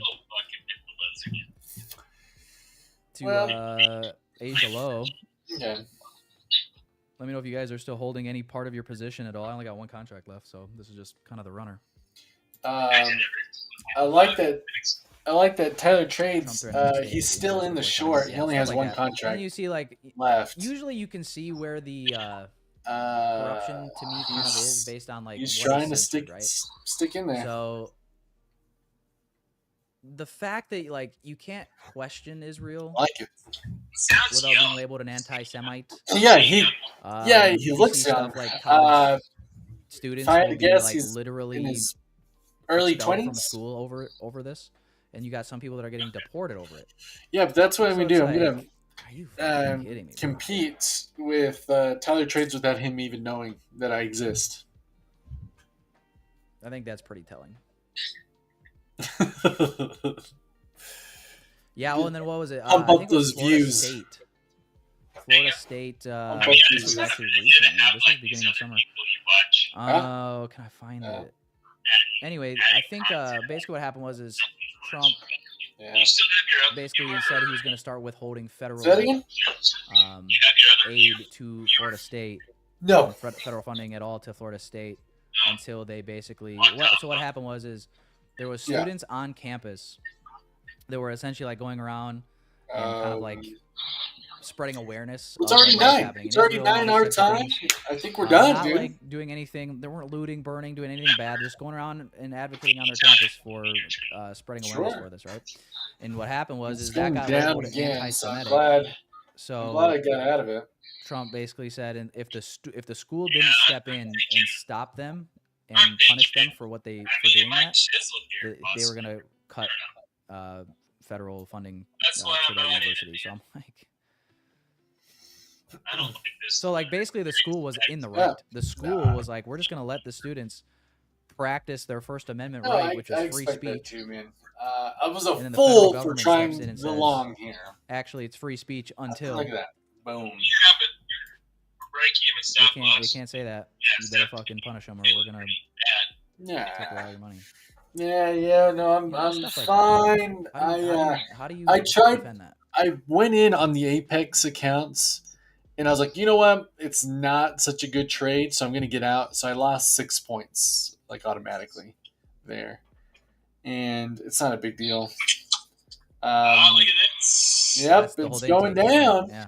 to Asia low. Okay. Let me know if you guys are still holding any part of your position at all. I only got one contract left, so this is just kind of the runner. I like that. I like that Tyler trades. Trump threatening to He's take still in the short. Yeah, He only stuff has like one that. contract And you see, like, left. usually you can see where the Uh, corruption to me kind of is based on like he's what trying to is censored, stick in there. So the fact that like you can't question Israel I like it. without being labeled an anti-Semite. Yeah, he you looks see young. stuff like college students if I had will to be guess, like he's literally in his early expelled from 20s. school over this, and you got some people that are getting deported over it. Yeah, but that's what I'm So gonna do. it's I'm gonna Are you fucking kidding me, bro? compete with Tyler Trades without him even knowing that I exist. I think that's pretty telling. Yeah, oh, and then what was it? Pump I up think it was those Florida views. State. Florida State. up This those was views. actually recently. This was beginning of summer. Oh, can I find it? Anyway, I think basically what happened was Trump Yeah. basically said he was going to start withholding federal Say that again? aid to Florida State. No. And federal funding at all to Florida State until they basically so what happened was there was students on campus that were essentially like going around and kind of like spreading awareness. It's of already what's 9. happening in It's already Israel, 9 all our these types of time. things. I think we're done, not dude. like doing anything. They weren't looting, burning, doing anything bad. Just going around and advocating on their campus for spreading awareness for this, right? And what happened was It's that going got down labeled again, so I'm anti-Semitic. glad I So got out of it. Trump basically said, and if the school didn't step in and stop them and punish them for doing that, they were gonna cut federal funding to that university. So I'm like, I don't like this. so like basically the school was in the right. The school was like, we're just gonna let the students practice their First Amendment No, right, which is free expect that speech. too, man. I was a And then the fool federal for government trying steps in and the says, long here. Actually, it's free speech until Look at that. Boom. You have it. Break even stop we can't say that. You better fucking punish them, or we're gonna take away all Yeah. your money. Yeah. No, I'm Stuff like fine. How do you I tried- defend that? I went in on the Apex accounts, and I was like, you know what? It's not such a good trade, so I'm going to get out. So I lost 6 points, like automatically, there, and it's not a big deal. Look at this. Yep, That's the whole it's thing, going too. down, Yeah,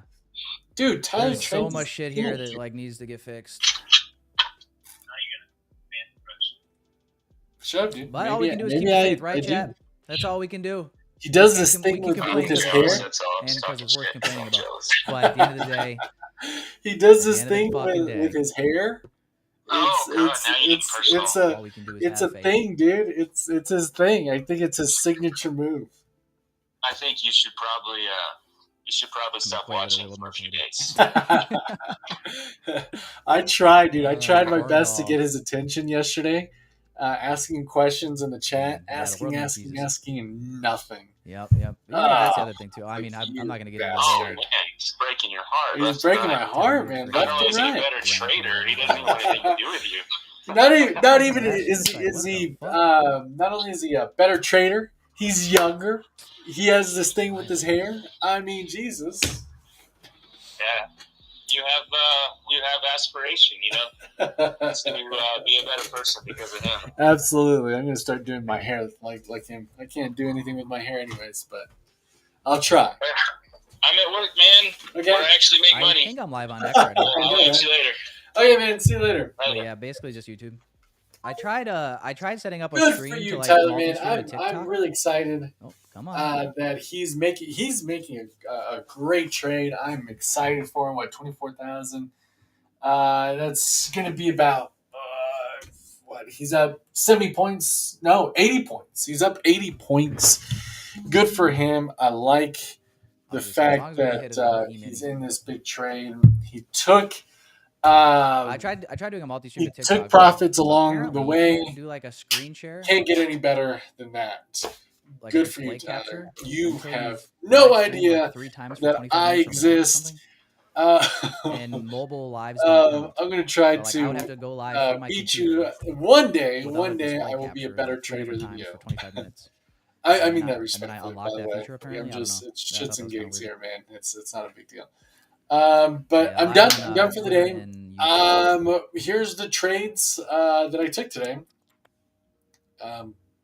dude. Tyler there's so Trades much is shit here huge. that like needs to get fixed. Shut up, dude. But all we can do is keep the faith, right, chat? That's all we can do. He does We this can thing with complain his because hair. it's and because it's worth complaining about. But at the end of the day, He does At the this end of the thing fucking with day. his hair. Oh, God, now you need personal. all we can do is It's a have faith. thing, dude. It's his thing. I think it's his signature move. I think you should probably stop play with it a watching little for more a few than we days. I tried, dude. I tried my burn best to it get all. his attention yesterday, asking questions in the chat, Yeah, the world needs Jesus. asking, and nothing. Yep. You know, that's the other thing too. I mean, I'm not gonna get into bastard. Oh the man, he's breaking your heart. He's left breaking and my right. heart, man. Not Not Left only and is he a right. better trader, he doesn't even want anything to do with you. Not even That's is just like, what he. the fuck? Not only is he a better trader, he's younger. He has this thing with his hair. I mean, Jesus. Yeah, you have aspiration, you know, to be a better person because of him. Absolutely, I'm gonna start doing my hair like him. I can't do anything with my hair, anyways, but I'll try. I'm at work, man. Okay. Where I actually make I money. think I'm live on X right now. I'll catch you later. Okay, man. See you later. But yeah, basically just YouTube. I tried setting up a Good stream for you, to like Tyler, man. multi-stream to TikTok. I'm really excited Oh, come on. that he's making a great trade. I'm excited for him. What 24,000? That's gonna be about what? He's up 70 points. No, 80 points. He's up 80 points. Good for him. I like the Obviously, as long fact as we hit that it on the he's E-mini. in this big trade. He took I tried doing a multi-stream He to TikTok. took profits along the Apparently, way. you can do like a screen share. Can't get any better than that. Like Good a for you, display Tyler. capture You until have you've no live streamed, idea like 3 times for that 25 I minutes from the break or exist. something. Uh, And mobile lives don't count. I'm gonna try So, like, I would have to to go live from my beat computer you one day. without One a day, display I will be a capture, better like 3 trader different than times you. for 25 minutes. I Why mean not? that And then I respectfully, by unlocked the that way. feature apparently. I'm I don't just know. it's I thought shits that and was kinda gigs weird. here, man. It's not a big deal. But Yeah, I'm live done. on, I'm done for the Twitter day. and YouTube. Here's the trades that I took today.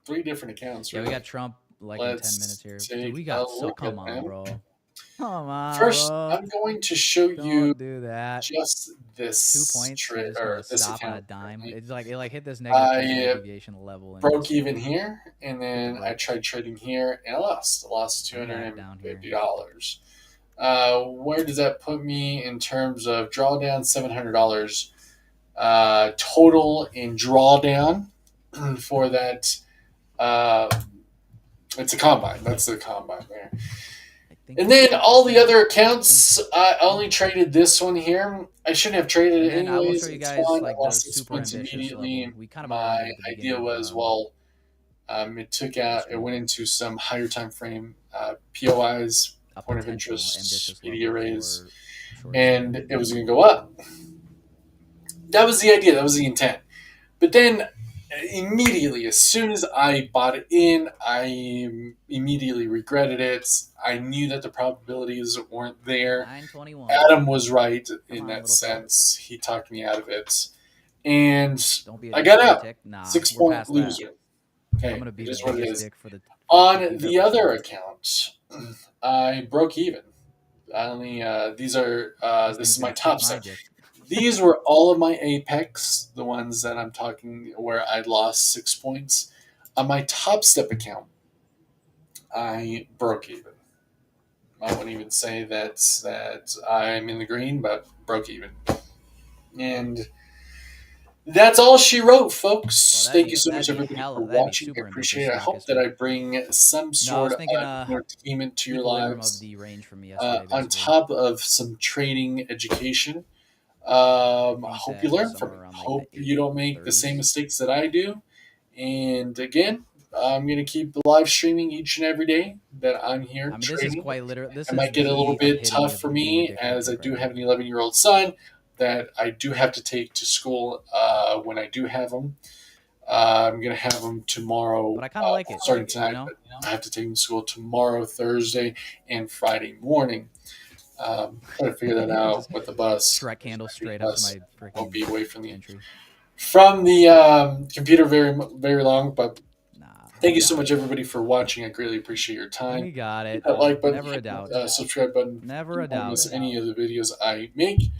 3 different accounts. Yeah, Really. we got Trump like in 10 minutes here. Dude, we got so come on, bro. Come on, First, bro. I'm going to show you Don't do that. just 2 this points. trade You're just or gonna this stop on a account. dime. Right? It's like it hit this negative standard I deviation level and broke just even here, and then I break. tried trading here, and I lost. I lost Come back down here. $250. Where does that put me in terms of drawdown? $700 total in drawdown for that. It's a combine. That's the combine there. And then all the other accounts, I only traded this one here. I shouldn't have traded it And I will anyways. show you It's guys fine. like I the lost 6 super points ambitious immediately. level. We kind of already My knew at the idea beginning was, of, well, it took out, it went into some higher time frame POIs, a point of potential interest, ambitious PD level arrays, for short and term. it was going to go up. That was the idea. That was the intent. But then immediately, as soon as I bought it in, I immediately regretted it. I knew that the probabilities weren't there. 921. Adam was right in on, that little fella. sense. He talked me out of it. And Don't be a I got out. dick. Nah, 6 we're point past loser. that. Okay, I'm gonna be it the is what it biggest is. dick for the On cookies the ever other sold. account, I broke even. I only these are this is my top set. These were all of my apex, the ones that I'm talking where I lost 6 points. On my top step account, I broke even. I wouldn't even say that I'm in the green, but broke even. And that's all she wrote, folks. Thank you so much, everybody, for watching. I appreciate it. I hope that I bring some sort of entertainment to your lives. Of the range from yesterday, on top of some trading education. I hope you learn from it. Hope you don't make the same mistakes that I do. And again, I'm going to keep the live streaming each and every day that I'm here trading. This is quite literal. This it might get a little bit tough for me as I do have an 11-year-old son that I do have to take to school when I do have him. I'm going to have him tomorrow. But I kind of like it. Starting tonight, but I have to take him to school tomorrow, Thursday, and Friday morning. Trying to figure that out with the bus. Shrek candle straight up to my freaking won't be away from the entry. From the computer very long, but thank you so much, everybody, for watching. I greatly appreciate your time. We got it. Hit that like button, Never a doubt. Subscribe button. Never a doubt. Miss any of the videos I make.